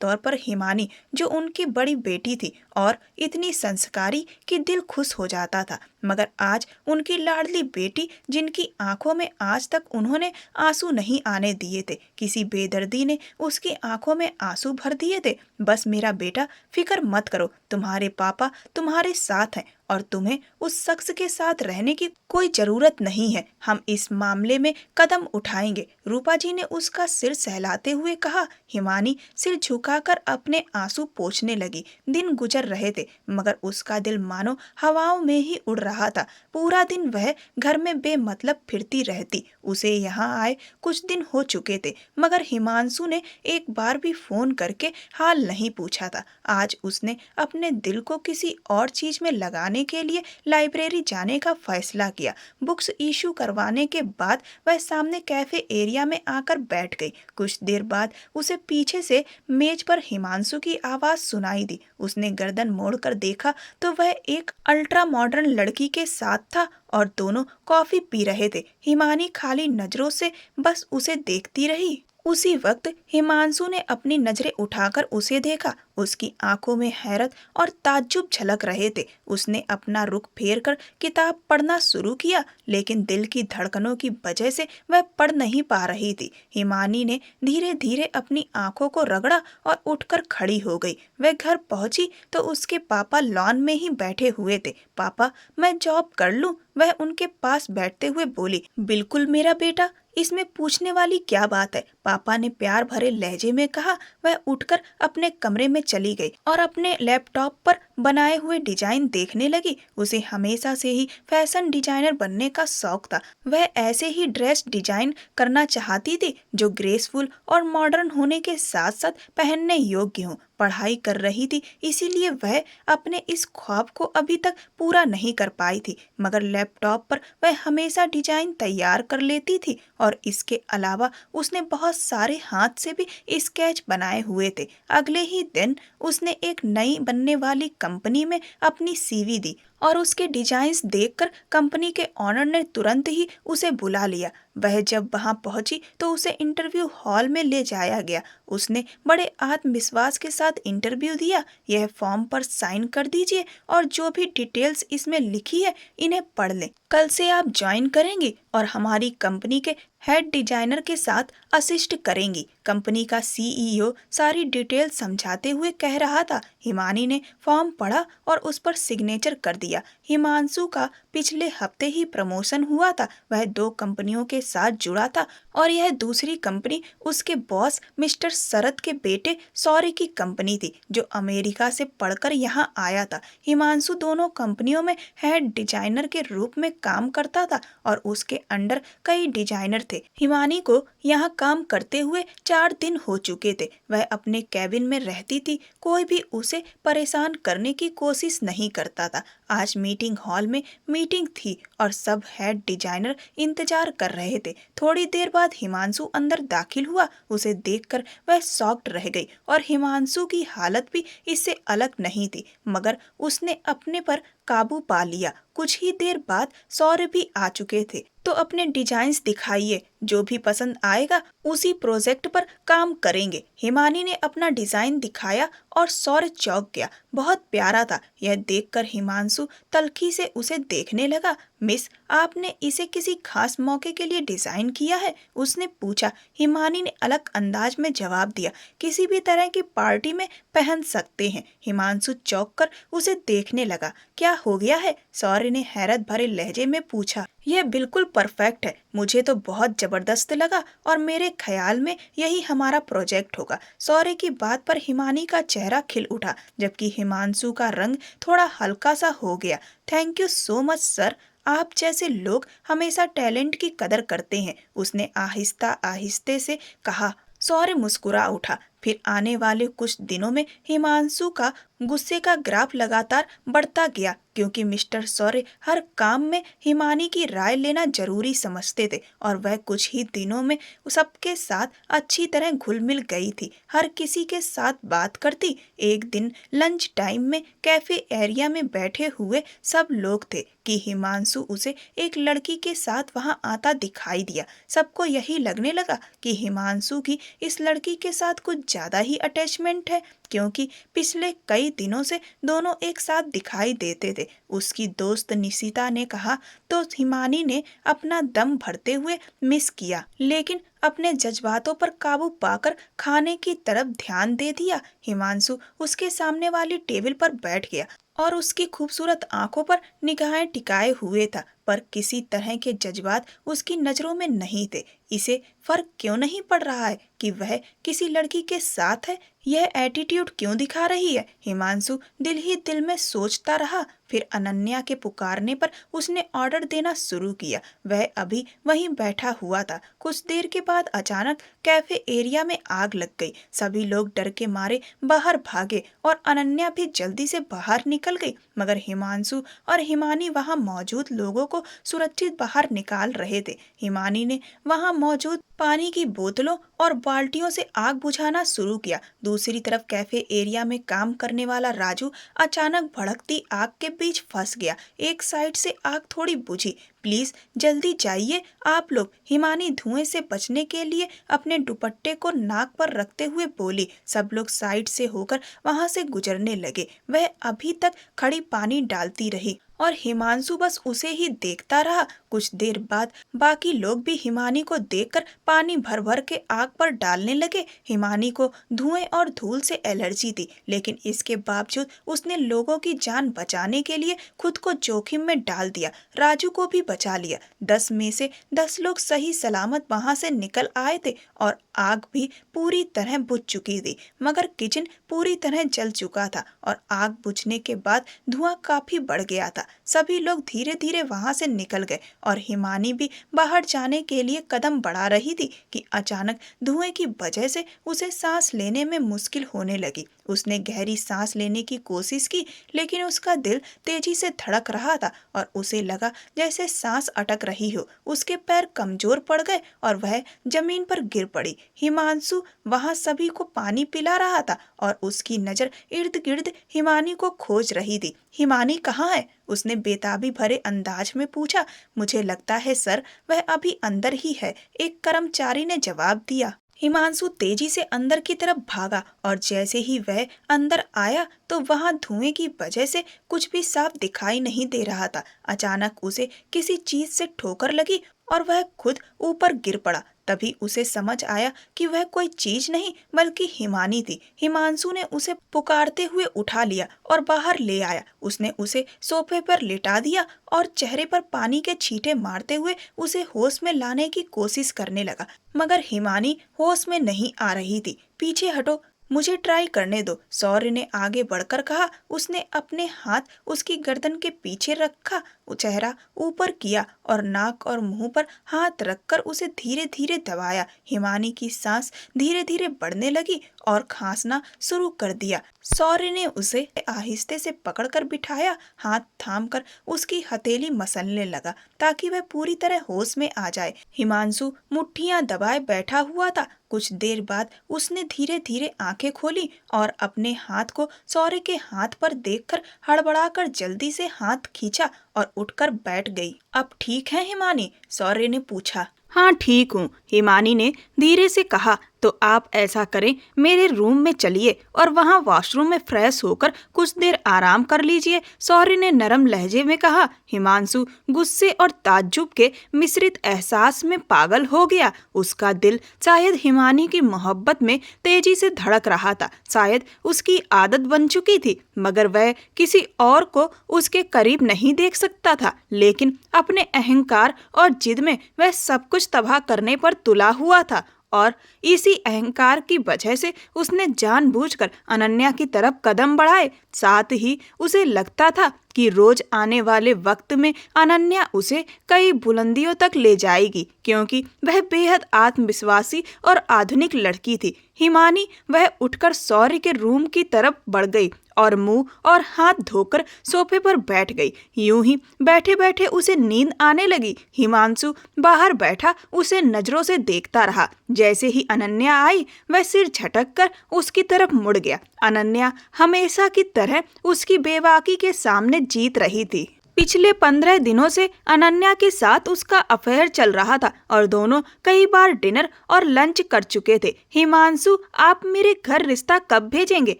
तौर पर हिमानी, जो उनकी बड़ी बेटी थी और इतनी संस्कारी कि दिल खुश हो जाता था। मगर आज उनकी लाडली बेटी, जिनकी आंखों में आज तक उन्होंने आंसू नहीं आने दिए थे, किसी बेदर्दी ने उसकी आंखों में आंसू भर दिए थे। बस मेरा बेटा, फिक्र मत करो, तुम्हारे पापा तुम्हारे साथ हैं और तुम्हें उस शख्स के साथ रहने की कोई जरूरत नहीं है। हम इस मामले में कदम उठाएंगे। रूपा जी ने उसका सिर सहलाते हुए कहा। हिमानी सिर झुकाकर अपने आंसू पोंछने लगी। दिन गुजर रहे थे, मगर उसका दिल मानो हवाओं में ही उड़ रहा था। पूरा दिन वह घर में बेमतलब फिरती रहती। उसे यहाँ आए कुछ दिन हो चुके थे, मगर हिमांशु ने एक बार भी फोन करके हाल नहीं पूछा था। आज उसने अपने दिल को किसी और चीज में लगाने के लिए लाइब्रेरी जाने का फैसला किया। बुक्स इशू करवाने के बाद वह सामने कैफे एरिया में आकर बैठ गई। कुछ देर बाद उसे पीछे से मेज पर हिमांशु की आवाज सुनाई दी। उसने गर्दन मोड़कर देखा तो वह एक अल्ट्रा मॉडर्न लड़की के साथ था और दोनों कॉफी पी रहे थे। हिमानी खाली नजरों से बस उसे देखती रही। उसी वक्त हिमांशु ने अपनी नजरें उठाकर उसे देखा। उसकी आंखों में हैरत और ताज्जुब झलक रहे थे। उसने अपना रुख फेर कर किताब पढ़ना शुरू किया, लेकिन दिल की धड़कनों की वजह से वह पढ़ नहीं पा रही थी। हिमानी ने धीरे धीरे अपनी आंखों को रगड़ा और उठकर खड़ी हो गई। वह घर पहुंची तो उसके पापा लॉन में ही बैठे हुए थे। पापा, मैं जॉब कर लूं? वह उनके पास बैठते हुए बोली। बिल्कुल मेरा बेटा, इसमें पूछने वाली क्या बात है? पापा ने प्यार भरे लहजे में कहा। वह उठकर अपने कमरे में चली गई और अपने लैपटॉप पर बनाए हुए डिजाइन देखने लगी। उसे हमेशा से ही फैशन डिजाइनर बनने का शौक था। वह ऐसे ही ड्रेस डिजाइन करना चाहती थी जो ग्रेसफुल और मॉडर्न होने के साथ साथ पहनने योग्य हो। पढ़ाई कर रही थी, इसीलिए वह अपने इस ख्वाब को अभी तक पूरा नहीं कर पाई थी, मगर लैपटॉप पर वह हमेशा डिजाइन तैयार कर लेती थी और इसके अलावा उसने बहुत सारे हाथ से भी स्केच बनाए हुए थे। अगले ही दिन उसने एक नई बनने वाली कंपनी में अपनी सीवी दी और उसके डिजाइन्स देखकर कंपनी के ऑनर ने तुरंत ही उसे बुला लिया। वह जब वहां पहुंची तो उसे इंटरव्यू हॉल में ले जाया गया। उसने बड़े आत्मविश्वास के साथ इंटरव्यू दिया। यह फॉर्म पर साइन कर दीजिए और जो भी डिटेल्स इसमें लिखी है इन्हें पढ़ लें। कल से आप ज्वाइन करेंगी और हमारी कंपनी के हेड डिजाइनर के साथ असिस्ट करेंगी। कंपनी का सीईओ सारी डिटेल समझाते हुए कह रहा था। हिमानी ने फॉर्म पढ़ा और उस पर सिग्नेचर कर दिया। हिमांशु का पिछले हफ्ते ही प्रमोशन हुआ था। वह 2 कंपनियों के साथ जुड़ा था और यह दूसरी कंपनी उसके बॉस मिस्टर शरद के बेटे सौर्य की कंपनी थी, जो अमेरिका से पढ़कर यहाँ आया था। हिमांशु दोनों कंपनियों में हेड डिजाइनर के रूप में काम करता था और उसके अंडर कई डिजाइनर थे। हिमानी को यहाँ काम करते हुए 4 दिन हो चुके थे। वह अपने कैबिन में रहती थी, कोई भी उसे परेशान करने की कोशिश नहीं करता था। आज मीटिंग हॉल में मीटिंग थी और सब हेड डिजाइनर इंतजार कर रहे थे। थोड़ी देर बाद हिमांशु अंदर दाखिल हुआ। उसे देखकर वह शॉक्ड रह गई और हिमांशु की हालत भी इससे अलग नहीं थी, मगर उसने अपने पर काबू पा लिया। कुछ ही देर बाद सौर्य भी आ चुके थे। तो अपने डिजाइन्स दिखाइए, जो भी पसंद आएगा उसी प्रोजेक्ट पर काम करेंगे। हिमानी ने अपना डिजाइन दिखाया और सौर्य चौंक गया। बहुत प्यारा था। यह देखकर हिमांशु तल्खी से उसे देखने लगा। मिस, आपने इसे किसी खास मौके के लिए डिजाइन किया है? उसने पूछा। हिमानी ने अलग अंदाज में जवाब दिया, किसी भी तरह की पार्टी में पहन सकते हैं। हिमांशु चौंक कर उसे देखने लगा। क्या हो गया है? सौर्य ने हैरत भरे लहजे में पूछा। यह बिल्कुल परफेक्ट है, मुझे तो बहुत जबरदस्त लगा और मेरे ख्याल में यही हमारा प्रोजेक्ट होगा। सौर्य की बात पर हिमानी का चेहरा खिल उठा, जबकि हिमांशु का रंग थोड़ा हल्का सा हो गया। Thank you so much sir, आप जैसे लोग हमेशा टैलेंट की कदर करते हैं, उसने आहिस्ता आहिस्ते से कहा। सौर्य मुस्कुरा उठा। फिर आने वाले कुछ दिनों में हिमांशु का गुस्से का ग्राफ लगातार बढ़ता गया, क्योंकि मिस्टर सौर्य हर काम में हिमानी की राय लेना जरूरी समझते थे और वह कुछ ही दिनों में सबके साथ अच्छी तरह घुल मिल गई थी। हर किसी के साथ बात करती। एक दिन लंच टाइम में कैफे एरिया में बैठे हुए सब लोग थे कि हिमांशु उसे एक लड़की के साथ वहां आता दिखाई दिया। सबको यही लगने लगा कि हिमांशु की इस लड़की के साथ कुछ ज्यादा ही अटैचमेंट है, क्योंकि पिछले कई दिनों से दोनों एक साथ दिखाई देते थे। उसकी दोस्त निशिता ने कहा तो हिमानी ने अपना दम भरते हुए मिस किया, लेकिन अपने जज्बातों पर काबू पाकर खाने की तरफ ध्यान दे दिया। हिमांशु उसके सामने वाली टेबल पर बैठ गया और उसकी खूबसूरत आंखों पर निगाहें टिकाए हुए था, पर किसी तरह के जज्बात उसकी नजरों में नहीं थे। इसे फर्क क्यों नहीं पड़ रहा है कि वह किसी लड़की के साथ है? यह एटीट्यूड क्यों दिखा रही है? हिमांशु दिल ही दिल में सोचता रहा। फिर अनन्या के पुकारने पर उसने ऑर्डर देना शुरू किया। वह अभी वहीं बैठा हुआ था। कुछ देर के बाद अचानक कैफे एरिया में आग लग गई। सभी लोग डर के मारे बाहर भागे और अनन्या भी जल्दी से बाहर निकल गई, मगर हिमांशु और हिमानी वहां मौजूद लोगों को सुरक्षित बाहर निकाल रहे थे। हिमानी ने वहां मौजूद पानी की बोतलों और बाल्टियों से आग बुझाना शुरू किया। दूसरी तरफ कैफे एरिया में काम करने वाला राजू अचानक भड़कती आग के बीच फंस गया। एक साइड से आग थोड़ी बुझी। प्लीज जल्दी जाइए आप लोग, हिमानी धुएं से बचने के लिए अपने दुपट्टे को नाक पर रखते हुए बोली। सब लोग साइड से होकर वहां से गुजरने लगे। वह अभी तक खड़ी पानी डालती रही और हिमांशु बस उसे ही देखता रहा। कुछ देर बाद बाकी लोग भी हिमानी को देखकर पानी भर भर के आग पर डालने लगे। हिमानी को धुएं और धूल से एलर्जी थी, लेकिन इसके बावजूद उसने लोगों की जान बचाने के लिए खुद को जोखिम में डाल दिया। राजू को भी बचा लिया। 10 में से 10 लोग सही सलामत वहां से निकल आए थे और आग भी पूरी तरह बुझ चुकी थी, मगर किचन पूरी तरह जल चुका था और आग बुझने के बाद धुआं काफी बढ़ गया था। सभी लोग धीरे धीरे वहां से निकल गए और हिमानी भी बाहर जाने के लिए कदम बढ़ा रही थी कि अचानक धुएं की वजह से उसे सांस लेने में मुश्किल होने लगी। उसने गहरी सांस लेने की कोशिश की, लेकिन उसका दिल तेजी से धड़क रहा था और उसे लगा जैसे सांस अटक रही हो। उसके पैर कमजोर पड़ गए और वह जमीन पर गिर पड़ी। हिमांशु वहां सभी को पानी पिला रहा था और उसकी नजर इर्द गिर्द हिमानी को खोज रही थी। हिमानी कहाँ है? उसने बेताबी भरे अंदाज में पूछा। मुझे लगता है सर, वह अभी अंदर ही है, एक कर्मचारी ने जवाब दिया। हिमांशु तेजी से अंदर की तरफ भागा और जैसे ही वह अंदर आया तो वहां धुएं की वजह से कुछ भी साफ दिखाई नहीं दे रहा था। अचानक उसे किसी चीज से ठोकर लगी और वह खुद ऊपर गिर पड़ा। तभी उसे समझ आया कि वह कोई चीज नहीं बल्कि हिमानी थी। हिमांशु ने उसे पुकारते हुए उठा लिया और बाहर ले आया। उसने उसे सोफे पर लिटा दिया और चेहरे पर पानी के छींटे मारते हुए उसे होश में लाने की कोशिश करने लगा, मगर हिमानी होश में नहीं आ रही थी। पीछे हटो, मुझे ट्राई करने दो, सौर्य ने आगे बढ़कर कहा। उसने अपने हाथ उसकी गर्दन के पीछे रखा वो चेहरा ऊपर किया और नाक और मुंह पर हाथ रखकर उसे धीरे धीरे दबाया। हिमानी की सांस धीरे धीरे बढ़ने लगी और खांसना शुरू कर दिया। सौर्य ने उसे आहिस्ते से पकड़कर बिठाया, हाथ थामकर उसकी हथेली मसलने लगा ताकि वह पूरी तरह होश में आ जाए। हिमांशु मुट्ठियां दबाए बैठा हुआ था। कुछ देर बाद उसने धीरे धीरे आंखें खोली और अपने हाथ को सौर्य के हाथ पर देखकर हड़बड़ाकर जल्दी से हाथ खींचा और उठकर बैठ गई। अब ठीक है हिमानी? सौर्य ने पूछा। हाँ ठीक हूँ, हिमानी ने धीरे से कहा। तो आप ऐसा करें, मेरे रूम में चलिए और वहाँ वॉशरूम में फ्रेश होकर कुछ देर आराम कर लीजिए, सौर्य ने नरम लहजे में कहा। हिमांशु गुस्से और ताज्जुब के मिश्रित एहसास में पागल हो गया। उसका दिल शायद हिमानी की मोहब्बत में तेजी से धड़क रहा था। शायद उसकी आदत बन चुकी थी, मगर वह किसी और को उसके करीब नहीं देख सकता था। लेकिन अपने अहंकार और जिद में वह सब कुछ तबाह करने पर तुला हुआ था और इसी अहंकार की वजह से उसने जानबूझकर अनन्या की तरफ कदम बढ़ाए। साथ ही उसे लगता था कि रोज आने वाले वक्त में अनन्या उसे कई बुलंदियों तक ले जाएगी, क्योंकि वह बेहद आत्मविश्वासी और आधुनिक लड़की थी। हिमानी वह उठकर सौर्य के रूम की तरफ बढ़ गई और मुंह और हाथ धोकर सोफे पर बैठ गई। यूं ही बैठे बैठे उसे नींद आने लगी। हिमांशु बाहर बैठा उसे नजरों से देखता रहा। जैसे ही अनन्या आई, वह सिर झटक कर उसकी तरफ मुड़ गया। अनन्या हमेशा की तरह उसकी बेबाकी के सामने जीत रही थी। पिछले 15 दिनों से अनन्या के साथ उसका अफेयर चल रहा था और दोनों कई बार डिनर और लंच कर चुके थे। हिमांशु, आप मेरे घर रिश्ता कब भेजेंगे?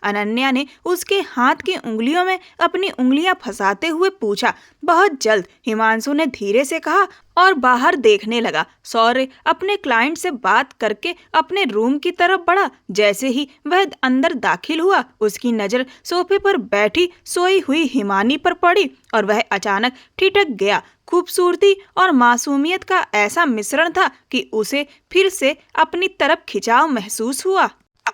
अनन्या ने उसके हाथ की उंगलियों में अपनी उंगलियां फंसाते हुए पूछा। बहुत जल्द, हिमांशु ने धीरे से कहा और बाहर देखने लगा। सौर्य अपने क्लाइंट से बात करके अपने रूम की तरफ बढ़ा। जैसे ही वह अंदर दाखिल हुआ, उसकी नजर सोफे पर बैठी सोई हुई हिमानी पर पड़ी और वह अचानक ठिठक गया। खूबसूरती और मासूमियत का ऐसा मिश्रण था कि उसे फिर से अपनी तरफ खिंचाव महसूस हुआ।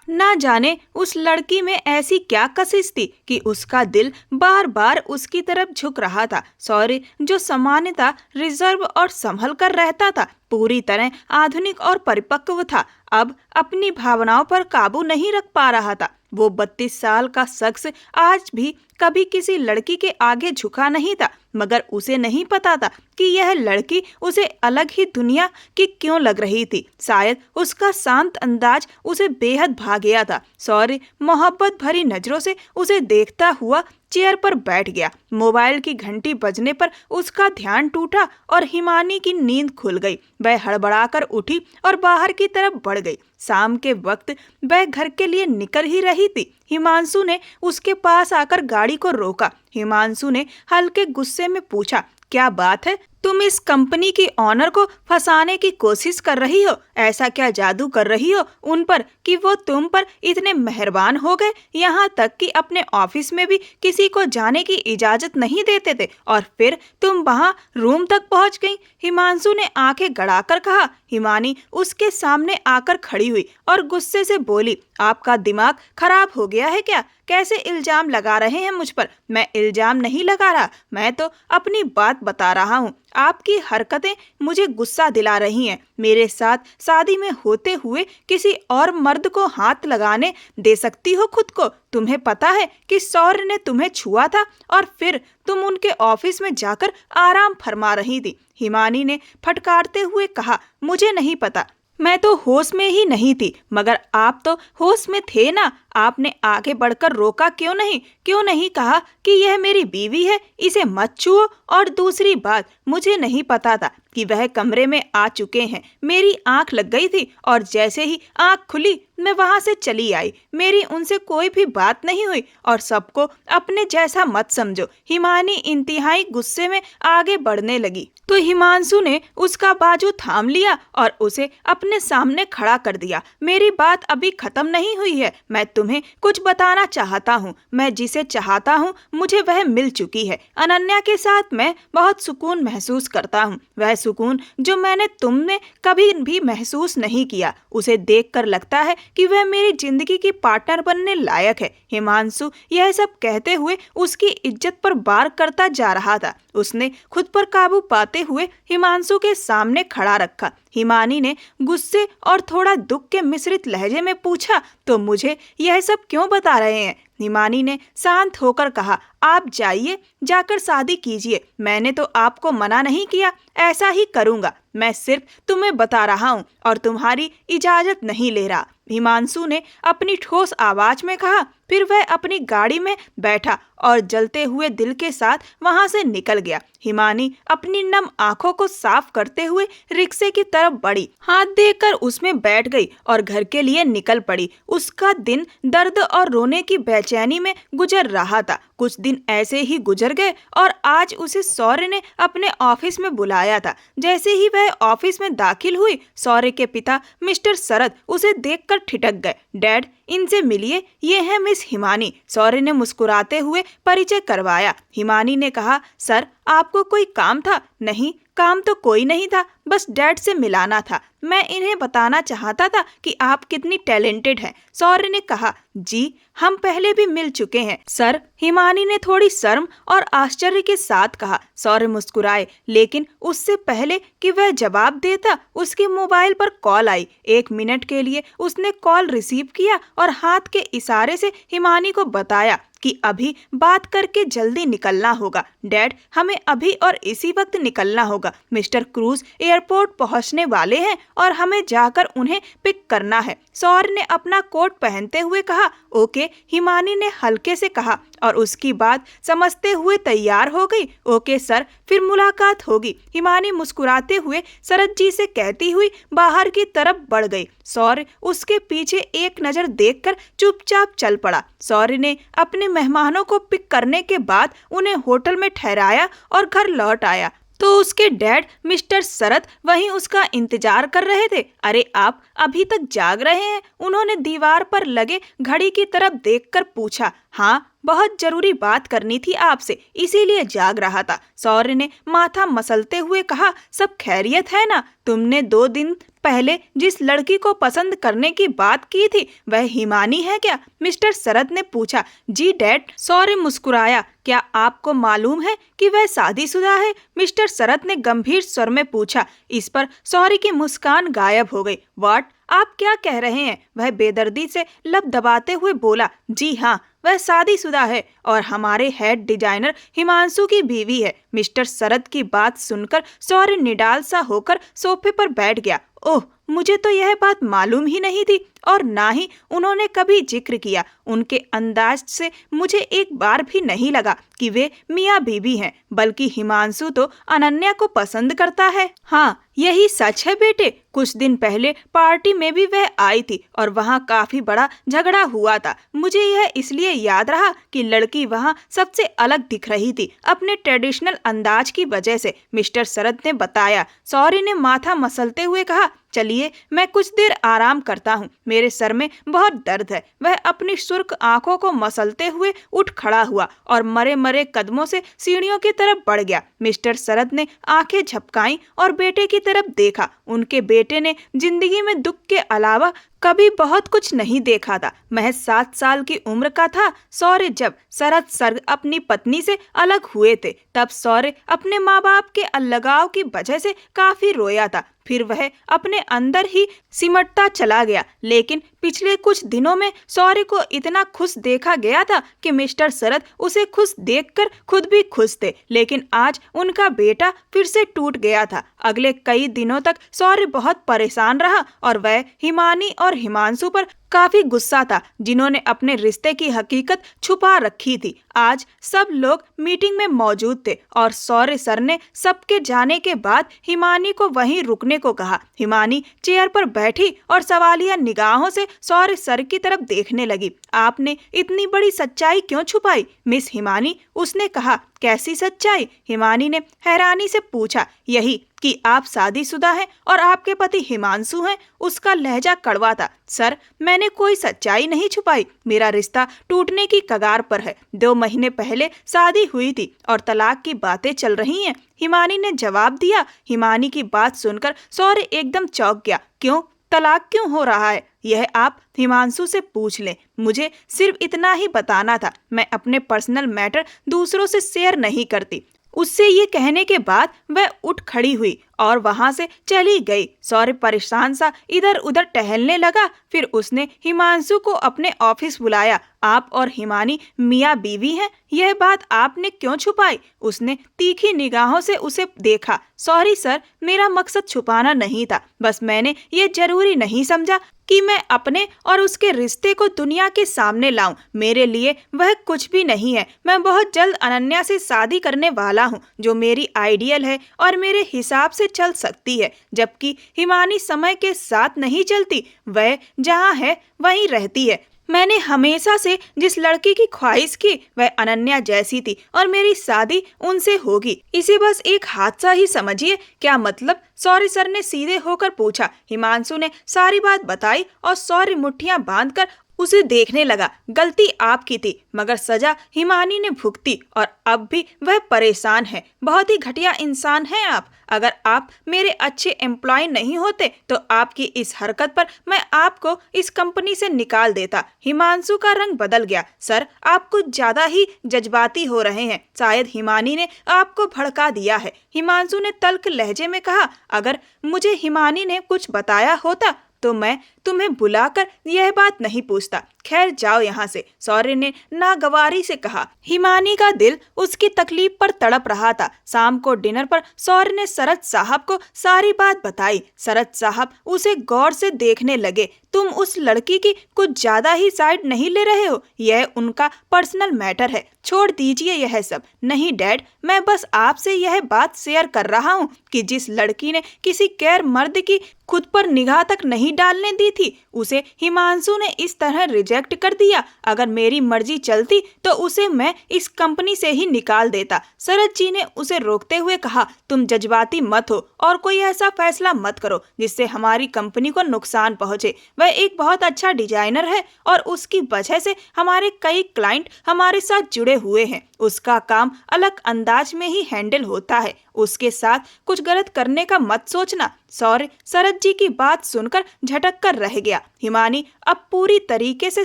ना जाने उस लड़की में ऐसी क्या कशिश थी कि उसका दिल बार बार उसकी तरफ झुक रहा था। सौर्य, जो सामान्यतः रिजर्व और संभल कर रहता था, पूरी तरह आधुनिक और परिपक्व था। अब अपनी भावनाओं पर काबू नहीं रख पा रहा था। वो 32 साल का शख्स आज भी कभी किसी लड़की के आगे झुका नहीं था, मगर उसे नहीं पता था कि यह लड़की उसे अलग ही दुनिया की क्यों लग रही थी। शायद उसका शांत अंदाज उसे बेहद भा गया था। सौर्य मोहब्बत भरी नजरों से उसे देखता हुआ चेयर पर बैठ गया। मोबाइल की घंटी बजने पर उसका ध्यान टूटा और हिमानी की नींद खुल गई। वह हड़बड़ाकर उठी और बाहर की तरफ बढ़ गई। शाम के वक्त वह घर के लिए निकल ही रही थी। हिमांशु ने उसके पास आकर गाड़ी को रोका। हिमांशु ने हल्के गुस्से में पूछा, क्या बात है? तुम इस कंपनी की ऑनर को फंसाने की कोशिश कर रही हो? ऐसा क्या जादू कर रही हो उन पर कि वो तुम पर इतने मेहरबान हो गए, यहाँ तक कि अपने ऑफिस में भी किसी को जाने की इजाजत नहीं देते थे और फिर तुम वहाँ रूम तक पहुँच गई? हिमांशु ने आंखें गड़ाकर कहा। हिमानी उसके सामने आकर खड़ी हुई और गुस्से से बोली, आपका दिमाग खराब हो गया है क्या? कैसे इल्जाम लगा रहे हैं मुझ पर? मैं इल्जाम नहीं लगा रहा, मैं तो अपनी बात बता रहा हूँ। आपकी हरकतें मुझे गुस्सा दिला रही हैं। मेरे साथ शादी में होते हुए किसी और मर्द को हाथ लगाने दे सकती हो खुद को? तुम्हें पता है कि सौर्य ने तुम्हें छुआ था और फिर तुम उनके ऑफिस में जाकर आराम फरमा रही थी। हिमानी ने फटकारते हुए कहा, मुझे नहीं पता, मैं तो होश में ही नहीं थी। मगर आप तो होश में थे ना? आपने आगे बढ़कर रोका क्यों नहीं? क्यों नहीं कहा कि यह मेरी बीवी है, इसे मत छुओ? और दूसरी बात, मुझे नहीं पता था कि वह कमरे में आ चुके हैं। मेरी आंख लग गई थी और जैसे ही आंख खुली मैं वहां से चली आई। मेरी उनसे कोई भी बात नहीं हुई और सबको अपने जैसा मत समझो। हिमानी इंतहाई गुस्से में आगे बढ़ने लगी तो हिमांशु ने उसका बाजू थाम लिया और उसे अपने सामने खड़ा कर दिया। मेरी बात अभी खत्म नहीं हुई है। मैं तुम्हें कुछ बताना चाहता हूँ। मैं जिसे चाहता हूँ मुझे वह मिल चुकी है। अनन्या के साथ मैं बहुत सुकून महसूस करता हूँ। वह सुकून जो मैंने तुम में कभी भी महसूस नहीं किया, उसे देखकर लगता है कि वह मेरी जिंदगी की पार्टनर बनने लायक है। हिमांशु यह सब कहते हुए उसकी इज्जत पर वार करता जा रहा था। उसने खुद पर काबू पाते हुए हिमांशु के सामने खड़ा रखा। हिमानी ने गुस्से और थोड़ा दुख के मिश्रित लहजे में पूछा, तो मुझे यह सब क्यों बता रहे हैं? हिमानी ने शांत होकर कहा, आप जाइए, जाकर शादी कीजिए। मैंने तो आपको मना नहीं किया, ऐसा ही करूंगा। मैं सिर्फ तुम्हें बता रहा हूँ और तुम्हारी इजाजत नहीं ले रहा। हिमांशु ने अपनी ठोस आवाज में कहा। फिर वह अपनी गाड़ी में बैठा और जलते हुए दिल के साथ वहां से निकल गया। हिमानी अपनी नम आंखों को साफ करते हुए रिक्शे की तरफ बढ़ी, हाथ देकर उसमें बैठ गई और घर के लिए निकल पड़ी। उसका दिन दर्द और रोने की बेचैनी में गुजर रहा था। कुछ दिन ऐसे ही गुजर गए और आज उसे सौर्य ने अपने ऑफिस में बुलाया था। जैसे ही वह ऑफिस में दाखिल हुई, सौर्य के पिता मिस्टर शरद उसे देखकर ठिठक गए। डैड, इनसे मिलिए, ये है मिस हिमानी। सौर्य ने मुस्कुराते हुए परिचय करवाया। हिमानी ने कहा, सर आपको कोई काम था? नहीं, काम तो कोई नहीं था, बस डैड से मिलाना था। मैं इन्हें बताना चाहता था कि आप कितनी टैलेंटेड हैं। सौर्य ने कहा, जी हम पहले भी मिल चुके हैं सर। हिमानी ने थोड़ी शर्म और आश्चर्य के साथ कहा। सौर्य मुस्कुराए, लेकिन उससे पहले कि वह जवाब देता, उसके मोबाइल पर कॉल आई। 1 मिनट के लिए उसने कॉल रिसीव किया और हाथ के इशारे से हिमानी को बताया कि अभी बात करके जल्दी निकलना होगा। डैड, हमें अभी और इसी वक्त निकलना होगा। मिस्टर क्रूज एयरपोर्ट पहुंचने वाले हैं और हमें जाकर उन्हें पिक करना है। सौर्य ने अपना कोट पहनते हुए कहा। ओके, हिमानी ने हल्के से कहा और उसकी बात समझते हुए तैयार हो गई। ओके सर, फिर मुलाकात होगी। हिमानी मुस्कुराते हुए शरद जी से कहती हुई बाहर की तरफ बढ़ गई। सौर्य उसके पीछे एक नजर देखकर चुपचाप चल पड़ा। सौर्य ने अपने मेहमानों को पिक करने के बाद उन्हें होटल में ठहराया और घर लौट आया तो उसके डैड मिस्टर शरद वहीं उसका इंतजार कर रहे थे। अरे आप अभी तक जाग रहे हैं? उन्होंने दीवार पर लगे घड़ी की तरफ देखकर पूछा। हाँ, बहुत जरूरी बात करनी थी आपसे, इसीलिए जाग रहा था। सौर्य ने माथा मसलते हुए कहा, सब खैरियत है ना? तुमने 2 दिन पहले जिस लड़की को पसंद करने की बात की थी, वह हिमानी है क्या? मिस्टर शरद ने पूछा। जी डैड। सौर्य मुस्कुराया। क्या आपको मालूम है कि वह शादीशुदा है? मिस्टर शरद ने गंभीर स्वर में पूछा। इस पर सौर्य की मुस्कान गायब हो गई। व्हाट? आप क्या कह रहे हैं? वह बेदर्दी से लब दबाते हुए बोला। जी हाँ, वह शादीशुदा है और हमारे हेड डिजाइनर हिमांशु की बीवी है। मिस्टर शरद की बात सुनकर सौर्य निडाल सा होकर सोफे पर बैठ गया। ओह, मुझे तो यह बात मालूम ही नहीं थी और ना ही उन्होंने कभी जिक्र किया। उनके अंदाज से मुझे एक बार भी नहीं लगा कि वे मियाँ बीवी हैं, बल्कि हिमांशु तो अनन्या को पसंद करता है। हाँ, यही सच है बेटे। कुछ दिन पहले पार्टी में भी वह आई थी और वहाँ काफी बड़ा झगड़ा हुआ था। मुझे यह इसलिए याद रहा कि लड़की वहाँ सबसे अलग दिख रही थी, अपने ट्रेडिशनल अंदाज की वजह से। मिस्टर शरद ने बताया। सौर्य ने माथा मसलते हुए कहा, चलिए मैं कुछ देर आराम करता हूँ, मेरे सर में बहुत दर्द है। वह अपनी सुर्ख आंखों को मसलते हुए उठ खड़ा हुआ और मरे मरे कदमों से सीढ़ियों की तरफ बढ़ गया। मिस्टर शरद ने आंखें झपकाईं और बेटे की तरफ देखा। उनके बेटे ने जिंदगी में दुख के अलावा कभी बहुत कुछ नहीं देखा था। महज 7 साल की उम्र का था सौर्य जब शरद सर्ग अपनी पत्नी से अलग हुए थे। तब सौर्य अपने माँ बाप के अलगाव की वजह से काफी रोया था। फिर वह अपने अंदर ही सिमटता चला गया। लेकिन पिछले कुछ दिनों में सौर्य को इतना खुश देखा गया था कि मिस्टर शरद उसे खुश देखकर खुद भी खुश थे। लेकिन आज उनका बेटा फिर से टूट गया था। अगले कई दिनों तक सौर्य बहुत परेशान रहा और वह हिमानी और हिमांशु पर काफी गुस्सा था, जिन्होंने अपने रिश्ते की हकीकत छुपा रखी थी। आज सब लोग मीटिंग में मौजूद थे और सौर्य सर ने सबके जाने के बाद हिमानी को वहीं रुकने को कहा। हिमानी चेयर पर बैठी और सवालिया निगाहों से सौर्य सर की तरफ देखने लगी। आपने इतनी बड़ी सच्चाई क्यों छुपाई मिस हिमानी? उसने कहा। कैसी सच्चाई? हिमानी ने हैरानी से पूछा। यही कि आप शादीशुदा हैं और आपके पति हिमांशु हैं। उसका लहजा कड़वा था। सर, मैंने कोई सच्चाई नहीं छुपाई। मेरा रिश्ता टूटने की कगार पर है। 2 महीने पहले शादी हुई थी और तलाक की बातें चल रही हैं, हिमानी ने जवाब दिया। हिमानी की बात सुनकर सौर्य एकदम चौंक गया। क्यों? तलाक क्यों हो रहा है? यह आप हिमांशु से पूछ लें। मुझे सिर्फ इतना ही बताना था। मैं अपने पर्सनल मैटर दूसरों से शेयर नहीं करती। उससे ये कहने के बाद वह उठ खड़ी हुई और वहां से चली गई। सौर्य परेशान सा इधर उधर टहलने लगा। फिर उसने हिमांशु को अपने ऑफिस बुलाया। आप और हिमानी मियाँ बीवी हैं, यह बात आपने क्यों छुपाई? उसने तीखी निगाहों से उसे देखा। सॉरी सर, मेरा मकसद छुपाना नहीं था। बस मैंने ये जरूरी नहीं समझा कि मैं अपने और उसके रिश्ते को दुनिया के सामने लाऊं। मेरे लिए वह कुछ भी नहीं है। मैं बहुत जल्द अनन्या से शादी करने वाला हूं, जो मेरी आइडियल है और मेरे हिसाब से चल सकती है, जबकि हिमानी समय के साथ नहीं चलती। वह जहां है वहीं रहती है। मैंने हमेशा से जिस लड़की की ख्वाहिश की वह अनन्या जैसी थी और मेरी शादी उनसे होगी। इसे बस एक हादसा ही समझिए। क्या मतलब? सॉरी सर ने सीधे होकर पूछा। हिमांशु ने सारी बात बताई और सॉरी मुट्ठियां बांधकर उसे देखने लगा। गलती आपकी थी, मगर सजा हिमानी ने भुगती और अब भी वह परेशान है। बहुत ही घटिया इंसान हैं आप। अगर आप मेरे अच्छे एम्प्लॉय नहीं होते तो आपकी इस हरकत पर मैं आपको इस कंपनी से निकाल देता। हिमांशु का रंग बदल गया। सर, आप कुछ ज्यादा ही जज्बाती हो रहे हैं। शायद हिमानी ने आपको भड़का दिया है। हिमांशु ने तल्ख लहजे में कहा। अगर मुझे हिमानी ने कुछ बताया होता तो मैं तुम्हें बुलाकर यह बात नहीं पूछता। खैर, जाओ यहाँ से, सौर्य ने नागवारी से कहा। हिमानी का दिल उसकी तकलीफ पर तड़प रहा था। शाम को डिनर पर सौर्य ने शरद साहब को सारी बात बताई। शरद साहब उसे गौर से देखने लगे। तुम उस लड़की की कुछ ज्यादा ही साइड नहीं ले रहे हो? यह उनका पर्सनल मैटर है, छोड़ दीजिए यह सब। नहीं डैड, मैं बस आपसे यह बात शेयर कर रहा हूँ कि जिस लड़की ने किसी गैर मर्द की खुद पर निगाह तक नहीं डालने दी थी, उसे हिमांशु ने इस तरह रिजेक्ट कर दिया। अगर मेरी मर्जी चलती तो उसे मैं इस कंपनी से ही निकाल देता। शरद जी ने उसे रोकते हुए कहा, तुम जज्बाती मत हो और कोई ऐसा फैसला मत करो जिससे हमारी कंपनी को नुकसान पहुंचे। वह एक बहुत अच्छा डिजाइनर है और उसकी वजह से हमारे कई क्लाइंट हमारे साथ जुड़े हुए हैं। उसका काम अलग अंदाज में ही हैंडल होता है। उसके साथ कुछ गलत करने का मत सोचना। सौर्य शरद जी की बात सुनकर झटक कर रह गया। हिमानी अब पूरी तरीके से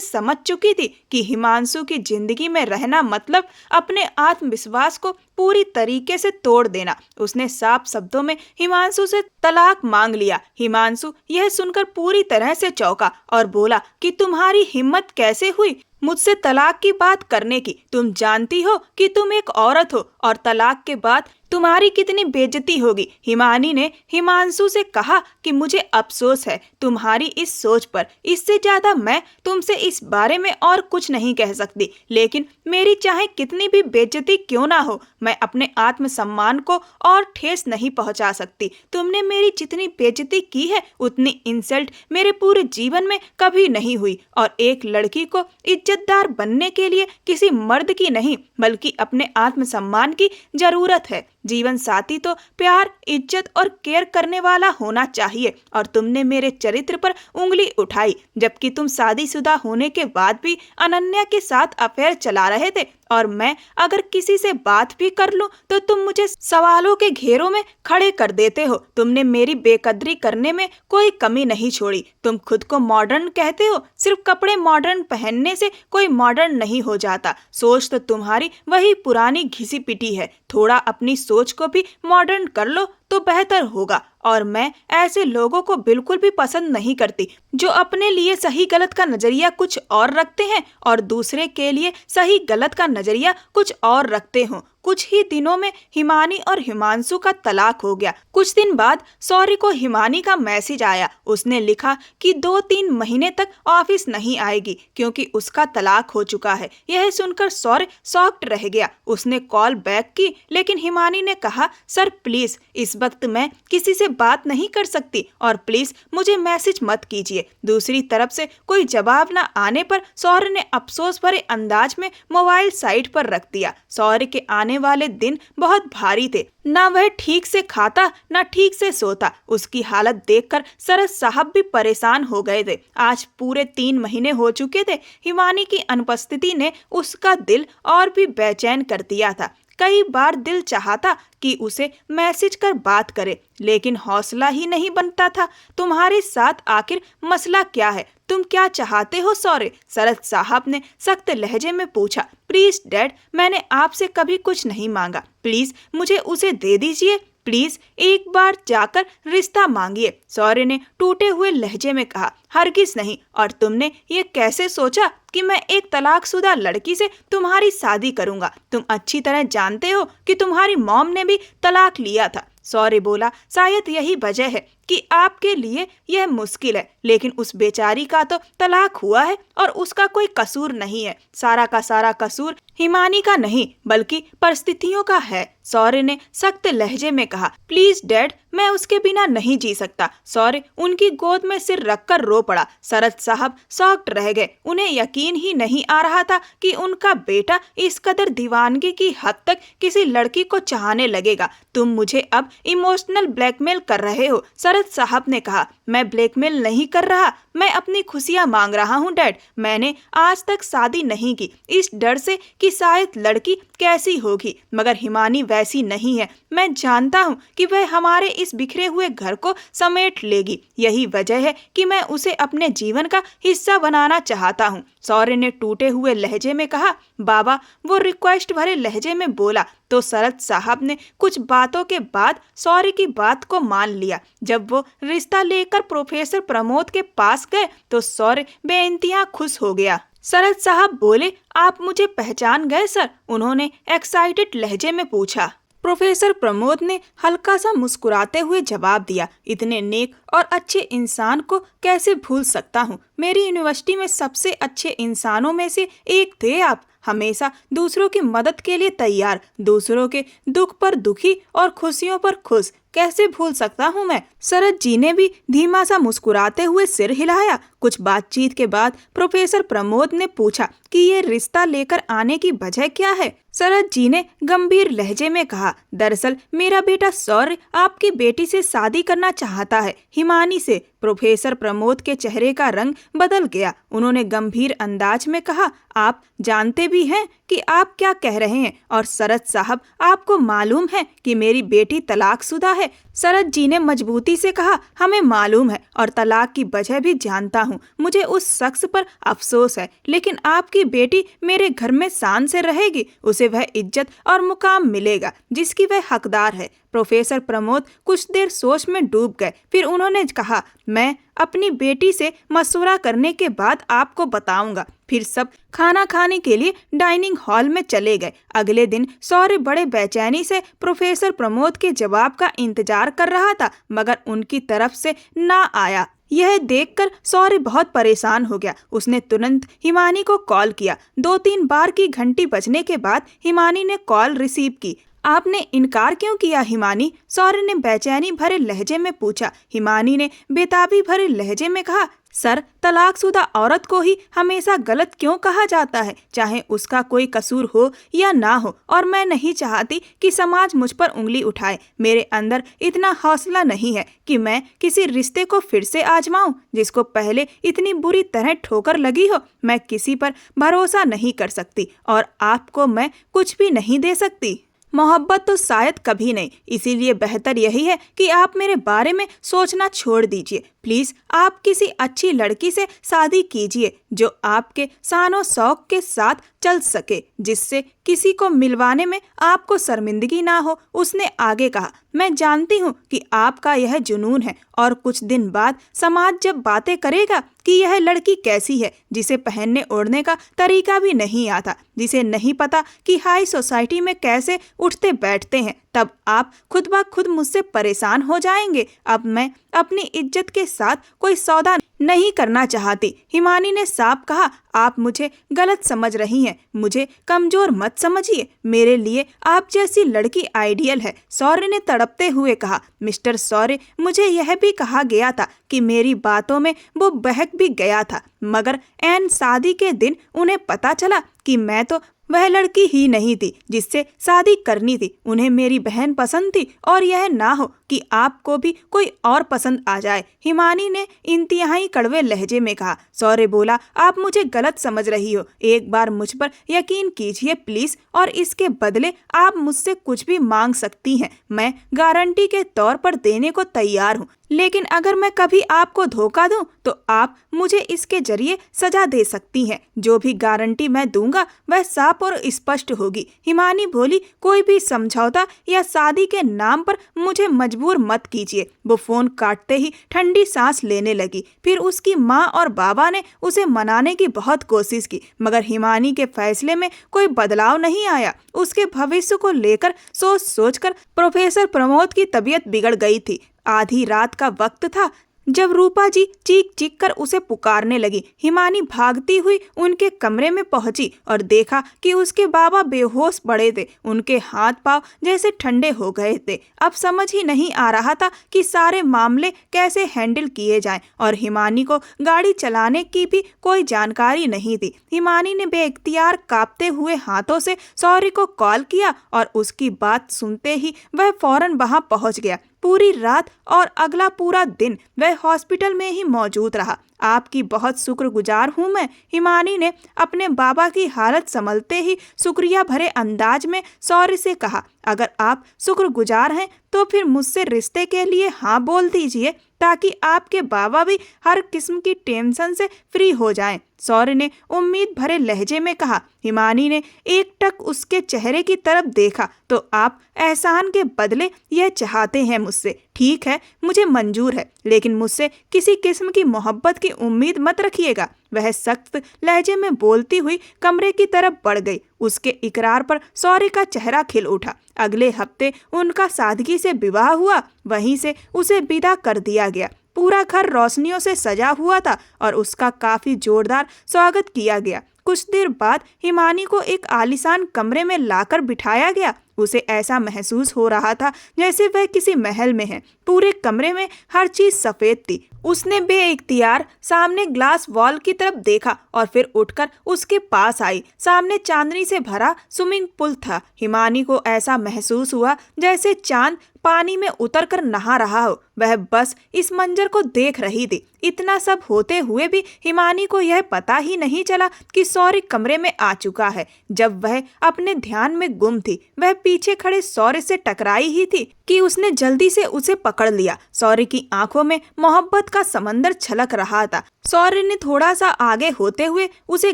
समझ चुकी थी कि हिमांशु की जिंदगी में रहना मतलब अपने आत्मविश्वास को पूरी तरीके से तोड़ देना। उसने साफ शब्दों में हिमांशु से तलाक मांग लिया। हिमांशु यह सुनकर पूरी तरह से चौंका और बोला कि तुम्हारी हिम्मत कैसे हुई मुझसे तलाक की बात करने की? तुम जानती हो कि तुम एक औरत हो और तलाक के बाद तुम्हारी कितनी बेइज्जती होगी। हिमानी ने हिमांशु से कहा कि मुझे अफसोस है तुम्हारी इस सोच पर। इससे ज्यादा मैं तुमसे इस बारे में और कुछ नहीं कह सकती, लेकिन मेरी चाहे कितनी भी बेइज्जती क्यों ना हो, मैं अपने आत्मसम्मान को और ठेस नहीं पहुंचा सकती। तुमने मेरी जितनी बेइज्जती की है उतनी इंसल्ट मेरे पूरे जीवन में कभी नहीं हुई। और एक लड़की को इज्जतदार बनने के लिए किसी मर्द की नहीं बल्कि अपने आत्मसम्मान की जरूरत है। जीवन साथी तो प्यार, इज्जत और केयर करने वाला होना चाहिए। और तुमने मेरे चरित्र पर उंगली उठाई, जबकि तुम शादीशुदा होने के बाद भी अनन्या के साथ अफेयर चला रहे थे। और मैं अगर किसी से बात भी कर लूं तो तुम मुझे सवालों के घेरों में खड़े कर देते हो। तुमने मेरी बेकदरी करने में कोई कमी नहीं छोड़ी। तुम खुद को मॉडर्न कहते हो, सिर्फ कपड़े मॉडर्न पहनने से कोई मॉडर्न नहीं हो जाता। सोच तो तुम्हारी वही पुरानी घिसी पिटी है। थोड़ा अपनी सोच को भी मॉडर्न कर लो तो बेहतर होगा। और मैं ऐसे लोगों को बिल्कुल भी पसंद नहीं करती जो अपने लिए सही गलत का नजरिया कुछ और रखते हैं और दूसरे के लिए सही गलत का नजरिया कुछ और रखते हो। कुछ ही दिनों में हिमानी और हिमांशु का तलाक हो गया। कुछ दिन बाद सौर्य को हिमानी का मैसेज आया। उसने लिखा कि 2-3 महीने तक ऑफिस नहीं आएगी क्योंकि उसका तलाक हो चुका है। यह सुनकर सौर्य शॉक्ड रह गया। उसने कॉल बैक की, लेकिन हिमानी ने कहा, सर प्लीज, इस वक्त मैं किसी से बात नहीं कर सकती और प्लीज मुझे मैसेज मत कीजिए। दूसरी तरफ से कोई जवाब न आने पर सौर्य ने अफसोस भरे अंदाज में मोबाइल साइड पर रख दिया। सौर्य के आने आने वाले दिन बहुत भारी थे। ना वह ठीक से खाता ना ठीक से सोता। उसकी हालत देखकर शरद साहब भी परेशान हो गए थे। आज पूरे 3 महीने हो चुके थे। हिमानी की अनुपस्थिति ने उसका दिल और भी बेचैन कर दिया था। कई बार दिल चाहता कि उसे मैसेज कर बात करे, लेकिन हौसला ही नहीं बनता था। तुम्हारे साथ आखिर मसला क्या है? तुम क्या चाहते हो सौर्य? शरद साहब ने सख्त लहजे में पूछा। प्लीज डैड, मैंने आपसे कभी कुछ नहीं मांगा। प्लीज मुझे उसे दे दीजिए। प्लीज एक बार जाकर रिश्ता मांगिए, सौर्य ने टूटे हुए लहजे में कहा। हरगिज नहीं। और तुमने ये कैसे सोचा कि मैं एक तलाकशुदा लड़की से तुम्हारी शादी करूंगा? तुम अच्छी तरह जानते हो कि तुम्हारी मॉम ने भी तलाक लिया था। सौर्य बोला, शायद यही वजह है कि आपके लिए यह मुश्किल है, लेकिन उस बेचारी का तो तलाक हुआ है और उसका कोई कसूर नहीं है। सारा का सारा कसूर हिमानी का नहीं बल्कि परिस्थितियों का है, सौर्य ने सख्त लहजे में कहा। प्लीज डैड, मैं उसके बिना नहीं जी सकता। सौर्य उनकी गोद में सिर रखकर रो पड़ा। शरद साहब शॉक्ड रह गए। उन्हें यकीन ही नहीं आ रहा था कि उनका बेटा इस कदर दीवानगी की हद तक किसी लड़की को चाहने लगेगा। तुम मुझे अब इमोशनल ब्लैकमेल कर रहे हो, शरद साहब ने कहा। मैं ब्लैकमेल नहीं कर रहा, मैं अपनी खुशियां मांग रहा हूँ डैड। मैंने आज तक शादी नहीं की, इस डर से कि शायद लड़की कैसी होगी, मगर हिमानी वैसी नहीं है। मैं जानता हूँ कि वह हमारे इस बिखरे हुए घर को समेट लेगी। यही वजह है कि मैं उसे अपने जीवन का हिस्सा बनाना चाहता हूँ, सौर्य ने टूटे हुए लहजे में कहा। बाबा, वो रिक्वेस्ट भरे लहजे में बोला तो शरद साहब ने कुछ बातों के बाद सौर्य की बात को मान लिया। जब वो रिश्ता लेकर प्रोफेसर प्रमोद के पास गए तो सौर्य बेइंतहा खुश हो गया। शरद साहब बोले, आप मुझे पहचान गए सर? उन्होंने एक्साइटेड लहजे में पूछा। प्रोफेसर प्रमोद ने हल्का सा मुस्कुराते हुए जवाब दिया, इतने नेक और अच्छे इंसान को कैसे भूल सकता हूँ। मेरी यूनिवर्सिटी में सबसे अच्छे इंसानों में से एक थे आप। हमेशा दूसरों की मदद के लिए तैयार, दूसरों के दुख पर दुखी और खुशियों पर खुश, कैसे भूल सकता हूँ मैं? शरद जी ने भी धीमा सा मुस्कुराते हुए सिर हिलाया। कुछ बातचीत के बाद प्रोफेसर प्रमोद ने पूछा कि ये रिश्ता लेकर आने की वजह क्या है? शरद जी ने गंभीर लहजे में कहा, दरअसल मेरा बेटा सौर्य आपकी बेटी से शादी करना चाहता है, हिमानी से। प्रोफेसर प्रमोद के चेहरे का रंग बदल गया। उन्होंने गंभीर अंदाज में कहा, आप जानते भी हैं कि आप क्या कह रहे हैं? और शरद साहब, आपको मालूम है कि मेरी बेटी तलाकशुदा है? शरद जी ने मजबूती से कहा, हमें मालूम है और तलाक की वजह भी जानता हूँ। मुझे उस शख्स पर अफसोस है, लेकिन आपकी बेटी मेरे घर में शान से रहेगी। उसे वह इज्जत और मुकाम मिलेगा जिसकी वह हकदार है। प्रोफेसर प्रमोद कुछ देर सोच में डूब गए, फिर उन्होंने कहा, मैं अपनी बेटी से मशवरा करने के बाद आपको बताऊंगा। फिर सब खाना खाने के लिए डाइनिंग हॉल में चले गए। अगले दिन सौर्य बड़े बेचैनी से प्रोफेसर प्रमोद के जवाब का इंतजार कर रहा था, मगर उनकी तरफ से ना आया। यह देखकर सौर्य बहुत परेशान हो गया। उसने तुरंत हिमानी को कॉल किया। 2-3 बार की घंटी बजने के बाद हिमानी ने कॉल रिसीव की। आपने इनकार क्यों किया हिमानी? सौर्य ने बेचैनी भरे लहजे में पूछा। हिमानी ने बेताबी भरे लहजे में कहा, सर, तलाकशुदा औरत को ही हमेशा गलत क्यों कहा जाता है, चाहे उसका कोई कसूर हो या ना हो। और मैं नहीं चाहती कि समाज मुझ पर उंगली उठाए। मेरे अंदर इतना हौसला नहीं है कि मैं किसी रिश्ते को फिर से आजमाऊं जिसको पहले इतनी बुरी तरह ठोकर लगी हो। मैं किसी पर भरोसा नहीं कर सकती और आपको मैं कुछ भी नहीं दे सकती। मोहब्बत तो शायद कभी नहीं। इसीलिए बेहतर यही है कि आप मेरे बारे में सोचना छोड़ दीजिए। प्लीज आप किसी अच्छी लड़की से शादी कीजिए जो आपके शानो शौक के साथ चल सके, जिससे किसी को मिलवाने में आपको शर्मिंदगी ना हो। उसने आगे कहा, मैं जानती हूँ कि आपका यह जुनून है और कुछ दिन बाद समाज जब बातें करेगा कि यह लड़की कैसी है, जिसे पहनने ओढ़ने का तरीका भी नहीं आता, जिसे नहीं पता कि हाई सोसाइटी में कैसे उठते बैठते हैं, तब आप खुद ब खुद मुझसे परेशान हो जाएंगे। अब मैं अपनी इज्जत के साथ कोई सौदा नहीं करना चाहती। हिमानी ने साफ कहा, आप मुझे गलत समझ रही हैं। मुझे कमजोर मत समझिए। मेरे लिए आप जैसी लड़की आइडियल है। शौर्य ने तड़पते हुए कहा, मिस्टर शौर्य, मुझे यह भी कहा गया था कि मेरी बातों में वो बहक भी गया था, मगर ऐन शादी के दिन उन्हें पता चला कि मैं तो वह लड़की ही नहीं थी जिससे शादी करनी थी। उन्हें मेरी बहन पसंद थी और यह ना हो कि आपको भी कोई और पसंद आ जाए। हिमानी ने इंतहाई कड़वे लहजे में कहा। शौर्य बोला, आप मुझे गलत समझ रही हो। एक बार मुझ पर यकीन कीजिए प्लीज, और इसके बदले आप मुझसे कुछ भी मांग सकती हैं। मैं गारंटी के तौर पर देने को तैयार हूँ, लेकिन अगर मैं कभी आपको धोखा दूं तो आप मुझे इसके जरिए सजा दे सकती हैं। जो भी गारंटी मैं दूंगा वह साफ और स्पष्ट होगी। हिमानी बोली, कोई भी समझौता या शादी के नाम पर मुझे मजबूर मत कीजिए। वो फोन काटते ही ठंडी सांस लेने लगी। फिर उसकी माँ और बाबा ने उसे मनाने की बहुत कोशिश की, मगर हिमानी के फैसले में कोई बदलाव नहीं आया। उसके भविष्य को लेकर सोच सोचकर प्रोफेसर प्रमोद की तबीयत बिगड़ गई थी। आधी रात का वक्त था जब रूपा जी चीख चीख कर उसे पुकारने लगी। हिमानी भागती हुई उनके कमरे में पहुंची और देखा कि उसके बाबा बेहोश पड़े थे। उनके हाथ पांव जैसे ठंडे हो गए थे। अब समझ ही नहीं आ रहा था कि सारे मामले कैसे हैंडल किए जाएं, और हिमानी को गाड़ी चलाने की भी कोई जानकारी नहीं थी। हिमानी ने बेइख्तियार कांपते हुए हाथों से शौर्य को कॉल किया और उसकी बात सुनते ही वह फौरन वहां पहुंच गया। पूरी रात और अगला पूरा दिन वह हॉस्पिटल में ही मौजूद रहा। आपकी बहुत शुक्रगुजार हूँ मैं, हिमानी ने अपने बाबा की हालत संभलते ही शुक्रिया भरे अंदाज में शौर्य से कहा। अगर आप शुक्रगुजार हैं तो फिर मुझसे रिश्ते के लिए हाँ बोल दीजिए, ताकि आपके बाबा भी हर किस्म की टेंशन से फ्री हो जाएं। शौर्य ने उम्मीद भरे लहजे में कहा। हिमानी ने एकटक उसके चेहरे की तरफ देखा। तो आप एहसान के बदले यह चाहते हैं मुझसे? ठीक है, मुझे मंजूर है, लेकिन मुझसे किसी किस्म की मोहब्बत की उम्मीद मत रखिएगा। वह सख्त लहजे में बोलती हुई कमरे की तरफ बढ़ गई। उसके इकरार पर शौर्य का चेहरा खिल उठा। अगले हफ्ते उनका सादगी से विवाह हुआ। वहीं से उसे विदा कर दिया गया। पूरा घर रोशनियों से सजा हुआ था और उसका काफी जोरदार स्वागत किया गया। कुछ देर बाद हिमानी को एक आलीशान कमरे में लाकर बिठाया गया। उसे ऐसा महसूस हो रहा था जैसे वह किसी महल में है। पूरे कमरे में हर चीज सफेद थी। उसने बेइख्तियार सामने ग्लास वॉल की तरफ देखा और फिर उठकर उसके पास आई। सामने चांदनी से भरा स्विमिंग पूल था। हिमानी को ऐसा महसूस हुआ जैसे चांद पानी में उतरकर नहा रहा हो। वह बस इस मंजर को देख रही थी। इतना सब होते हुए भी हिमानी को यह पता ही नहीं चला कि शौर्य कमरे में आ चुका है। जब वह अपने ध्यान में गुम थी, वह पीछे खड़े शौर्य से टकराई ही थी कि उसने जल्दी से उसे पकड़ लिया। शौर्य की आंखों में मोहब्बत का समंदर छलक रहा था। शौर्य ने थोड़ा सा आगे होते हुए उसे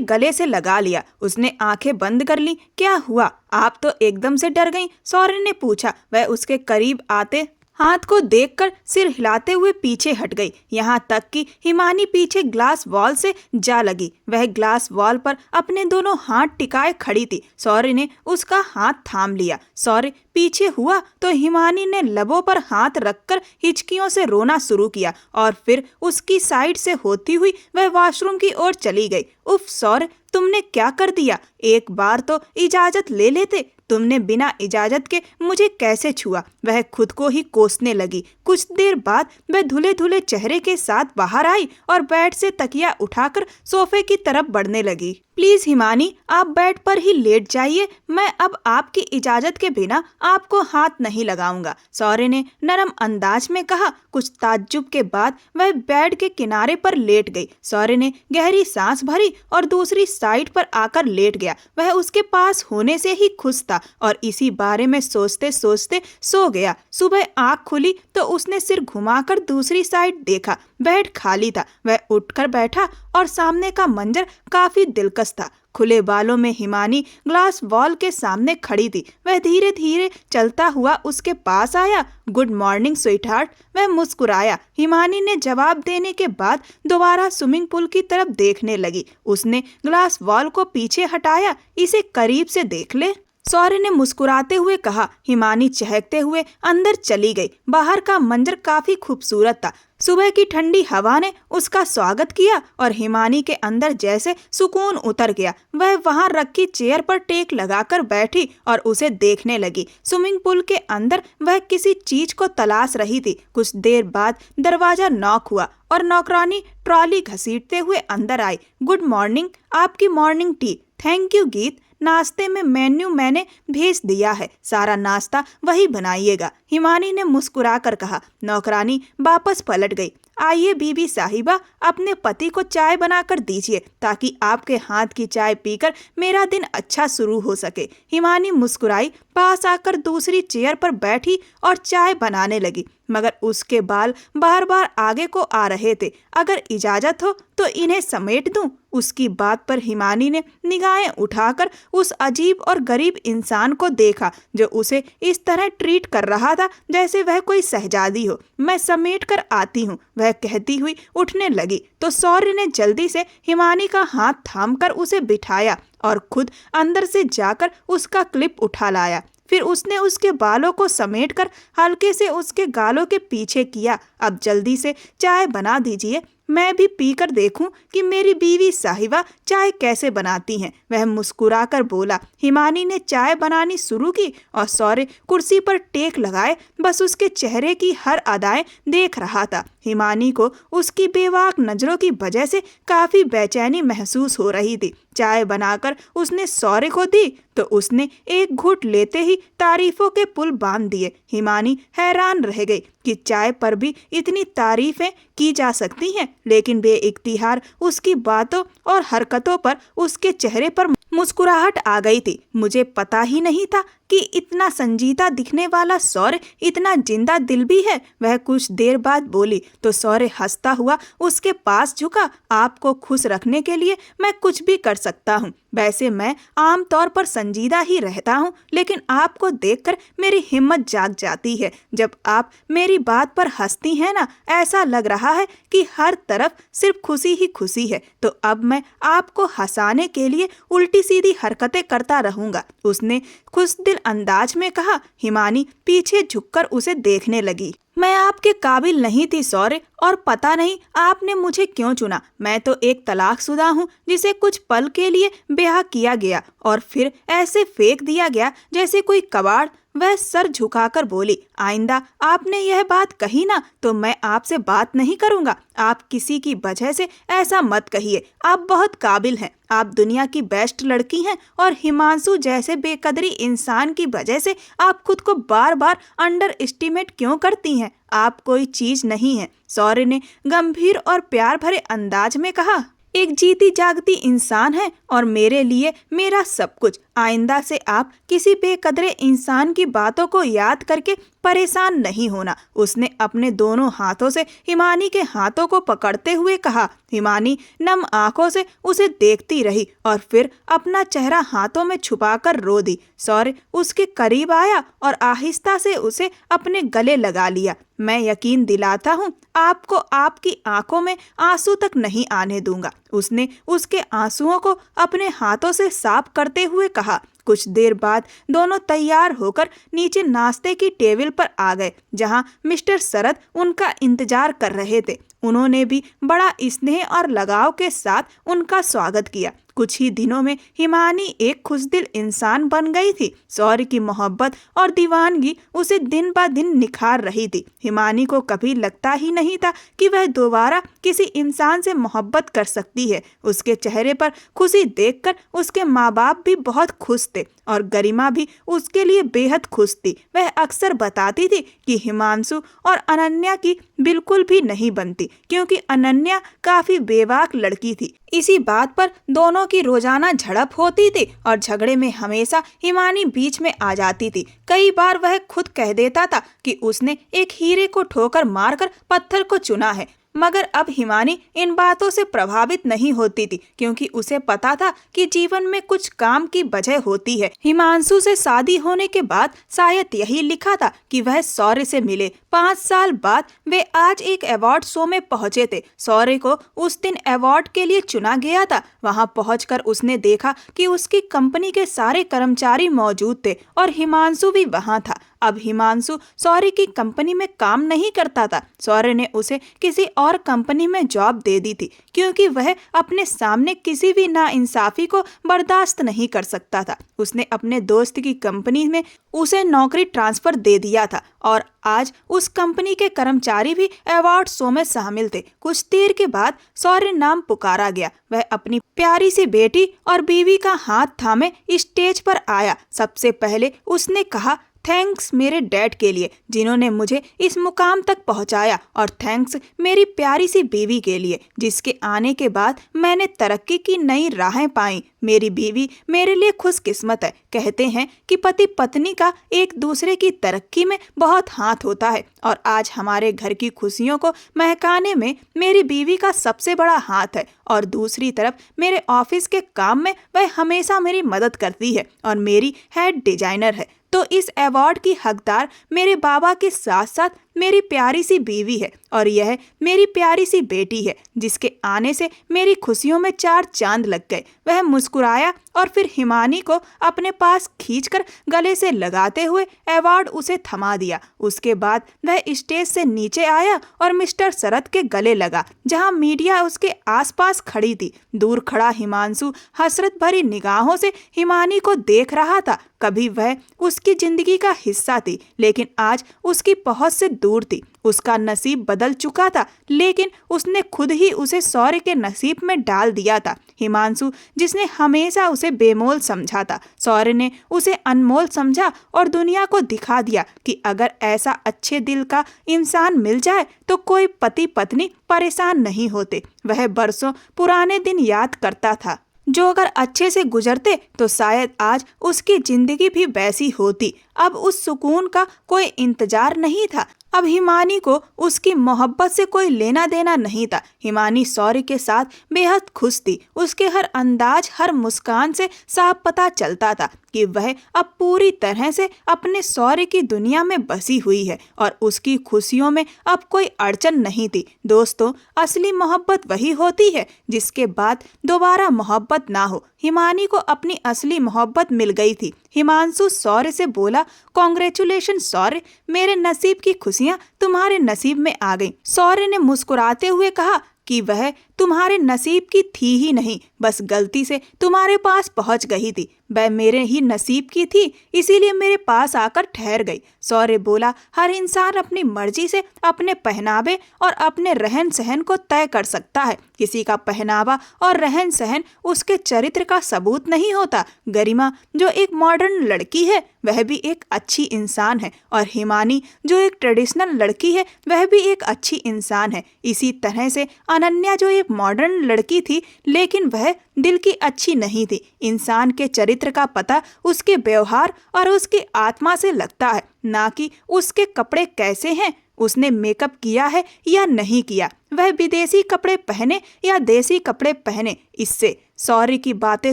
गले से लगा लिया। उसने आंखें बंद कर ली। क्या हुआ? आप तो एकदम से डर गईं, शौर्य ने पूछा। वह उसके करीब आते हाथ को देखकर सिर हिलाते हुए पीछे हट गई, यहाँ तक कि हिमानी पीछे ग्लास वॉल से जा लगी। वह ग्लास वॉल पर अपने दोनों हाथ टिकाए खड़ी थी। शौर्य ने उसका हाथ थाम लिया। शौर्य पीछे हुआ तो हिमानी ने लबों पर हाथ रखकर हिचकियों से रोना शुरू किया और फिर उसकी साइड से होती हुई वह वॉशरूम की ओर चली गई। उफ शौर्य, तुमने क्या कर दिया? एक बार तो इजाजत ले लेते। तुमने बिना इजाजत के मुझे कैसे छुआ? वह खुद को ही कोसने लगी। कुछ देर बाद वह धुले धुले चेहरे के साथ बाहर आई और बेड से तकिया उठाकर सोफे की तरफ बढ़ने लगी। प्लीज हिमानी, आप बेड पर ही लेट जाइए। मैं अब आपकी इजाजत के बिना आपको हाथ नहीं लगाऊंगा, शौर्य ने नरम अंदाज में कहा। कुछ ताज्जुब के बाद वह बेड के किनारे पर लेट गई। शौर्य ने गहरी सांस भरी और दूसरी साइड पर आकर लेट गया। वह उसके पास होने से ही खुश था और इसी बारे में सोचते सोचते सो गया। सुबह आँख खुली तो उसने सिर घुमाकर दूसरी साइड देखा। बेड खाली था। वह उठकर बैठा और सामने का मंजर काफी दिलकश था। खुले बालों में हिमानी ग्लास वॉल के सामने खड़ी थी। वह धीरे धीरे चलता हुआ उसके पास आया। गुड मॉर्निंग स्वीटहार्ट, वह मुस्कुराया। हिमानी ने जवाब देने के बाद दोबारा स्विमिंग पूल की तरफ देखने लगी। उसने ग्लास वॉल को पीछे हटाया। इसे करीब से देख ले। सौर्य ने मुस्कुराते हुए कहा। हिमानी चहकते हुए अंदर चली गई। बाहर का मंजर काफी खूबसूरत था। सुबह की ठंडी हवा ने उसका स्वागत किया और हिमानी के अंदर जैसे सुकून उतर गया। वह वहां रखी चेयर पर टेक लगाकर बैठी और उसे देखने लगी। स्विमिंग पूल के अंदर वह किसी चीज को तलाश रही थी। कुछ देर बाद दरवाजा नॉक हुआ और नौकरानी ट्रॉली घसीटते हुए अंदर आई। गुड मॉर्निंग, आपकी मॉर्निंग टी। थैंक यू गीत, नाश्ते में मेन्यू मैंने भेज दिया है, सारा नाश्ता वही बनाइएगा, हिमानी ने मुस्कुराकर कहा। नौकरानी वापस पलट गई। आइए बीबी साहिबा, अपने पति को चाय बनाकर दीजिए ताकि आपके हाथ की चाय पीकर मेरा दिन अच्छा शुरू हो सके। हिमानी मुस्कुराई, पास आकर दूसरी चेयर पर बैठी और चाय बनाने लगी, मगर उसके बाल बार बार आगे को आ रहे थे। अगर इजाजत हो तो इन्हें समेट दूं। उसकी बात पर हिमानी ने निगाहें उठाकर उस अजीब और गरीब इंसान को देखा जो उसे इस तरह ट्रीट कर रहा था जैसे वह कोई शहजादी हो। मैं समेट कर आती हूँ, वह कहती हुई उठने लगी तो सौर्य ने जल्दी से हिमानी का हाथ थामकर उसे बिठाया और खुद अंदर से जाकर उसका क्लिप उठा लाया। फिर उसने उसके बालों को समेटकर हल्के से उसके गालों के पीछे किया। अब जल्दी से चाय बना दीजिए, मैं भी पीकर देखूं कि मेरी बीवी साहिबा चाय कैसे बनाती हैं, वह मुस्कुराकर बोला। हिमानी ने चाय बनानी शुरू की और सौर्य कुर्सी पर टेक लगाए बस उसके चेहरे की हर अदाएं देख रहा था। हिमानी को उसकी बेवाक नजरों की वजह से काफी बेचैनी महसूस हो रही थी। चाय बनाकर उसने सौर्य को दी तो उसने एक घूंट लेते ही तारीफों के पुल बांध दिए। हिमानी हैरान रह गई कि चाय पर भी इतनी तारीफें की जा सकती हैं, लेकिन बेइख्तियार उसकी बातों और हरकतों पर उसके चेहरे पर मुस्कुराहट आ गई थी। मुझे पता ही नहीं था कि इतना संजीदा दिखने वाला सौर्य इतना जिंदा दिल भी है, वह कुछ देर बाद बोली तो सौर्य हंसता हुआ उसके पास झुका। आपको खुश रखने के लिए मैं कुछ भी कर सकता हूँ। वैसे मैं आमतौर पर संजीदा ही रहता हूँ, लेकिन आपको देखकर मेरी हिम्मत जाग जाती है। जब आप मेरी बात पर हंसती हैं ना, ऐसा लग रहा है कि हर तरफ सिर्फ खुशी ही खुशी है। तो अब मैं आपको हंसाने के लिए उल्टी सीधी हरकतें करता रहूंगा, उसने खुशदिल अंदाज में कहा। हिमानी पीछे झुककर उसे देखने लगी। मैं आपके काबिल नहीं थी सौर्य, और पता नहीं आपने मुझे क्यों चुना। मैं तो एक तलाकशुदा हूँ जिसे कुछ पल के लिए ब्याह किया गया और फिर ऐसे फेंक दिया गया जैसे कोई कबाड़। वह सर झुकाकर बोली, आइंदा आपने यह बात कही ना तो मैं आपसे बात नहीं करूँगा। आप किसी की वजह से ऐसा मत कहिए, आप बहुत काबिल हैं, आप दुनिया की बेस्ट लड़की हैं और हिमांशु जैसे बेकदरी इंसान की वजह से आप खुद को बार बार अंडर एस्टिमेट क्यों करती हैं। आप कोई चीज नहीं हैं, सौर्य ने गंभीर और प्यार भरे अंदाज में कहा। एक जीती जागती इंसान है और मेरे लिए मेरा सब कुछ। आइंदा से आप किसी बेकदरे इंसान की बातों को याद करके परेशान नहीं होना, उसने अपने दोनों हाथों से हिमानी के हाथों को पकड़ते हुए कहा। हिमानी नम आंखों से उसे देखती रही और फिर अपना चेहरा हाथों में छुपाकर रो दी। सौर्य उसके करीब आया और आहिस्ता से उसे अपने गले लगा लिया। मैं यकीन दिलाता हूँ आपको आपकी आंखों में आंसू तक नहीं आने दूंगा, उसने उसके आंसुओं को अपने हाथों से साफ करते हुए कहा। कुछ देर बाद दोनों तैयार होकर नीचे नाश्ते की टेबल पर आ गए जहां मिस्टर शरद उनका इंतजार कर रहे थे। उन्होंने भी बड़ा स्नेह और लगाव के साथ उनका स्वागत किया। कुछ ही दिनों में हिमानी एक खुशदिल इंसान बन गई थी। सौर्य की मोहब्बत और दीवानगी उसे दिन ब दिन निखार रही थी। हिमानी को कभी लगता ही नहीं था कि वह दोबारा किसी इंसान से मोहब्बत कर सकती है। उसके चेहरे पर खुशी देखकर उसके माँ बाप भी बहुत खुश थे और गरिमा भी उसके लिए बेहद खुश थी। वह अक्सर बताती थी कि हिमांशु और अनन्या की बिल्कुल भी नहीं बनती क्योंकि अनन्या काफी बेबाक लड़की थी। इसी बात पर दोनों की रोजाना झड़प होती थी और झगड़े में हमेशा हिमानी बीच में आ जाती थी। कई बार वह खुद कह देता था कि उसने एक हीरे को ठोकर मारकर पत्थर को चुना है, मगर अब हिमानी इन बातों से प्रभावित नहीं होती थी क्योंकि उसे पता था कि जीवन में कुछ काम की वजह होती है। हिमांशु से शादी होने के बाद शायद यही लिखा था कि वह सौर्य से मिले, 5 साल बाद वे आज एक अवार्ड शो में पहुंचे थे। शौर्य को उस दिन अवार्ड के लिए चुना गया था। वहां पहुंचकर उसने देखा कि उसकी कंपनी के सारे कर्मचारी मौजूद थे और हिमांशु भी वहां था। अब हिमांशु शौर्य की कंपनी में काम नहीं करता था। शौर्य ने उसे किसी और कंपनी में जॉब दे दी थी क्योंकि वह अपने सामने किसी भी नाइंसाफी को बर्दाश्त नहीं कर सकता था। उसने अपने दोस्त की कंपनी में उसे नौकरी ट्रांसफर दे दिया था और आज उस कंपनी के कर्मचारी भी अवार्ड शो में शामिल थे। कुछ देर के बाद शौर्य नाम पुकारा गया। वह अपनी प्यारी सी बेटी और बीवी का हाथ थामे स्टेज पर आया। सबसे पहले उसने कहा, थैंक्स मेरे डैड के लिए जिन्होंने मुझे इस मुकाम तक पहुंचाया, और थैंक्स मेरी प्यारी सी बीवी के लिए जिसके आने के बाद मैंने तरक्की की नई राहें पाई। मेरी बीवी मेरे लिए खुशकिस्मत है। कहते हैं कि पति पत्नी का एक दूसरे की तरक्की में बहुत हाथ होता है और आज हमारे घर की खुशियों को महकाने में मेरी बीवी का सबसे बड़ा हाथ है। और दूसरी तरफ मेरे ऑफिस के काम में वह हमेशा मेरी मदद करती है और मेरी हेड डिजाइनर है। तो इस अवार्ड की हकदार मेरे बाबा के साथ साथ मेरी प्यारी सी बीवी है और यह मेरी प्यारी सी बेटी है जिसके आने से मेरी खुशियों में 4 चांद लग गए। वह मुस्कुराया और फिर हिमानी को अपने पास खींचकर गले से लगाते हुए अवार्ड उसे थमा दिया। उसके बाद वह स्टेज से नीचे आया और मिस्टर शरद के गले लगा जहां मीडिया उसके आसपास खड़ी थी। दूर खड़ा हिमांशु हसरत भरी निगाहों से हिमानी को देख रहा था। कभी वह उसकी जिंदगी का हिस्सा थी लेकिन आज उसकी पहुंच से दूर थी। उसका नसीब बदल चुका था लेकिन उसने खुद ही उसे शौर्य के नसीब में डाल दिया था। हिमांशु जिसने हमेशा उसे बेमोल समझा था, शौर्य ने उसे अनमोल समझा और दुनिया को दिखा दिया कि अगर ऐसा अच्छे दिल का इंसान मिल जाए तो कोई पति पत्नी परेशान नहीं होते। वह बरसों पुराने दिन याद करता था जो अगर अच्छे से गुजरते तो शायद आज उसकी जिंदगी भी वैसी होती। अब उस सुकून का कोई इंतजार नहीं था। अब हिमानी को उसकी मोहब्बत से कोई लेना देना नहीं था। हिमानी शौर्य के साथ बेहद खुश थी। उसके हर अंदाज, हर मुस्कान से साफ पता चलता था कि वह अब पूरी तरह से अपने शौर्य की दुनिया में बसी हुई है और उसकी खुशियों में अब कोई अड़चन नहीं थी। दोस्तों, असली मोहब्बत वही होती है जिसके बाद दोबारा मोहब्बत ना हो। हिमानी को अपनी असली मोहब्बत मिल गई थी। हिमांशु शौर्य से बोला, कॉन्ग्रेचुलेशन शौर्य, मेरे नसीब की खुशियां तुम्हारे नसीब में आ गईं। शौर्य ने मुस्कुराते हुए कहा कि वह तुम्हारे नसीब की थी ही नहीं, बस गलती से तुम्हारे पास पहुंच गई थी। वह मेरे ही नसीब की थी इसीलिए मेरे पास आकर ठहर गई। शौर्य बोला, हर इंसान अपनी मर्जी से अपने पहनावे और अपने रहन सहन को तय कर सकता है। किसी का पहनावा और रहन सहन उसके चरित्र का सबूत नहीं होता। गरिमा जो एक मॉडर्न लड़की है वह भी एक अच्छी इंसान है और हिमानी जो एक ट्रेडिशनल लड़की है वह भी एक अच्छी इंसान है। इसी तरह से अनन्या जो एक मॉडर्न लड़की थी लेकिन वह दिल की अच्छी नहीं थी। इंसान के चरित्र का पता उसके व्यवहार और उसकी आत्मा से लगता है, ना कि उसके कपड़े कैसे हैं, उसने मेकअप किया है या नहीं किया, वह विदेशी कपड़े पहने या देसी कपड़े पहने। इससे शौर्य की बातें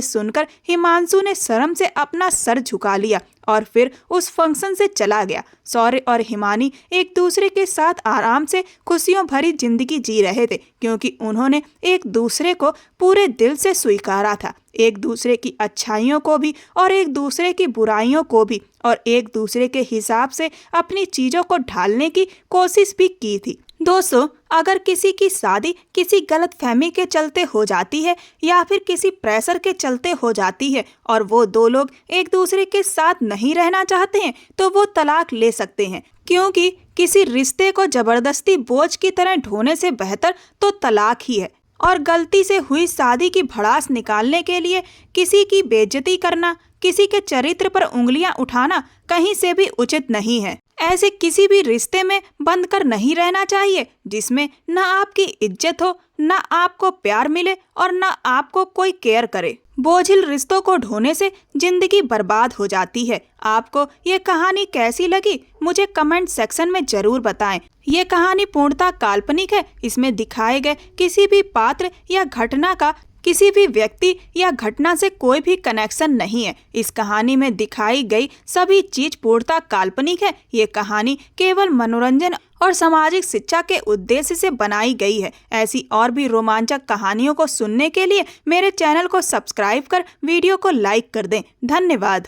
सुनकर हिमांशु ने शर्म से अपना सर झुका लिया और फिर उस फंक्शन से चला गया। शौर्य और हिमानी एक दूसरे के साथ आराम से खुशियों भरी जिंदगी जी रहे थे क्योंकि उन्होंने एक दूसरे को पूरे दिल से स्वीकारा था, एक दूसरे की अच्छाइयों को भी और एक दूसरे की बुराइयों को भी, और एक दूसरे के हिसाब से अपनी चीजों को ढालने की कोशिश भी की थी। दोस्तों, अगर किसी की शादी किसी गलत फहमी के चलते हो जाती है या फिर किसी प्रेशर के चलते हो जाती है और वो 2 लोग एक दूसरे के साथ नहीं रहना चाहते हैं तो वो तलाक ले सकते हैं, क्योंकि किसी रिश्ते को जबरदस्ती बोझ की तरह ढोने से बेहतर तो तलाक ही है। और गलती से हुई शादी की भड़ास निकालने के लिए किसी की बेइज्जती करना, किसी के चरित्र पर उंगलियां उठाना कहीं से भी उचित नहीं है। ऐसे किसी भी रिश्ते में बंध कर नहीं रहना चाहिए जिसमें न आपकी इज्जत हो, न आपको प्यार मिले और न आपको कोई केयर करे। बोझिल रिश्तों को ढोने से जिंदगी बर्बाद हो जाती है। आपको ये कहानी कैसी लगी मुझे कमेंट सेक्शन में जरूर बताएं। ये कहानी पूर्णतः काल्पनिक है। इसमें दिखाए गए किसी भी पात्र या घटना का किसी भी व्यक्ति या घटना से कोई भी कनेक्शन नहीं है। इस कहानी में दिखाई गई सभी चीज पूर्णतः काल्पनिक है। ये कहानी केवल मनोरंजन और सामाजिक शिक्षा के उद्देश्य से बनाई गई है। ऐसी और भी रोमांचक कहानियों को सुनने के लिए मेरे चैनल को सब्सक्राइब कर वीडियो को लाइक कर दें। धन्यवाद।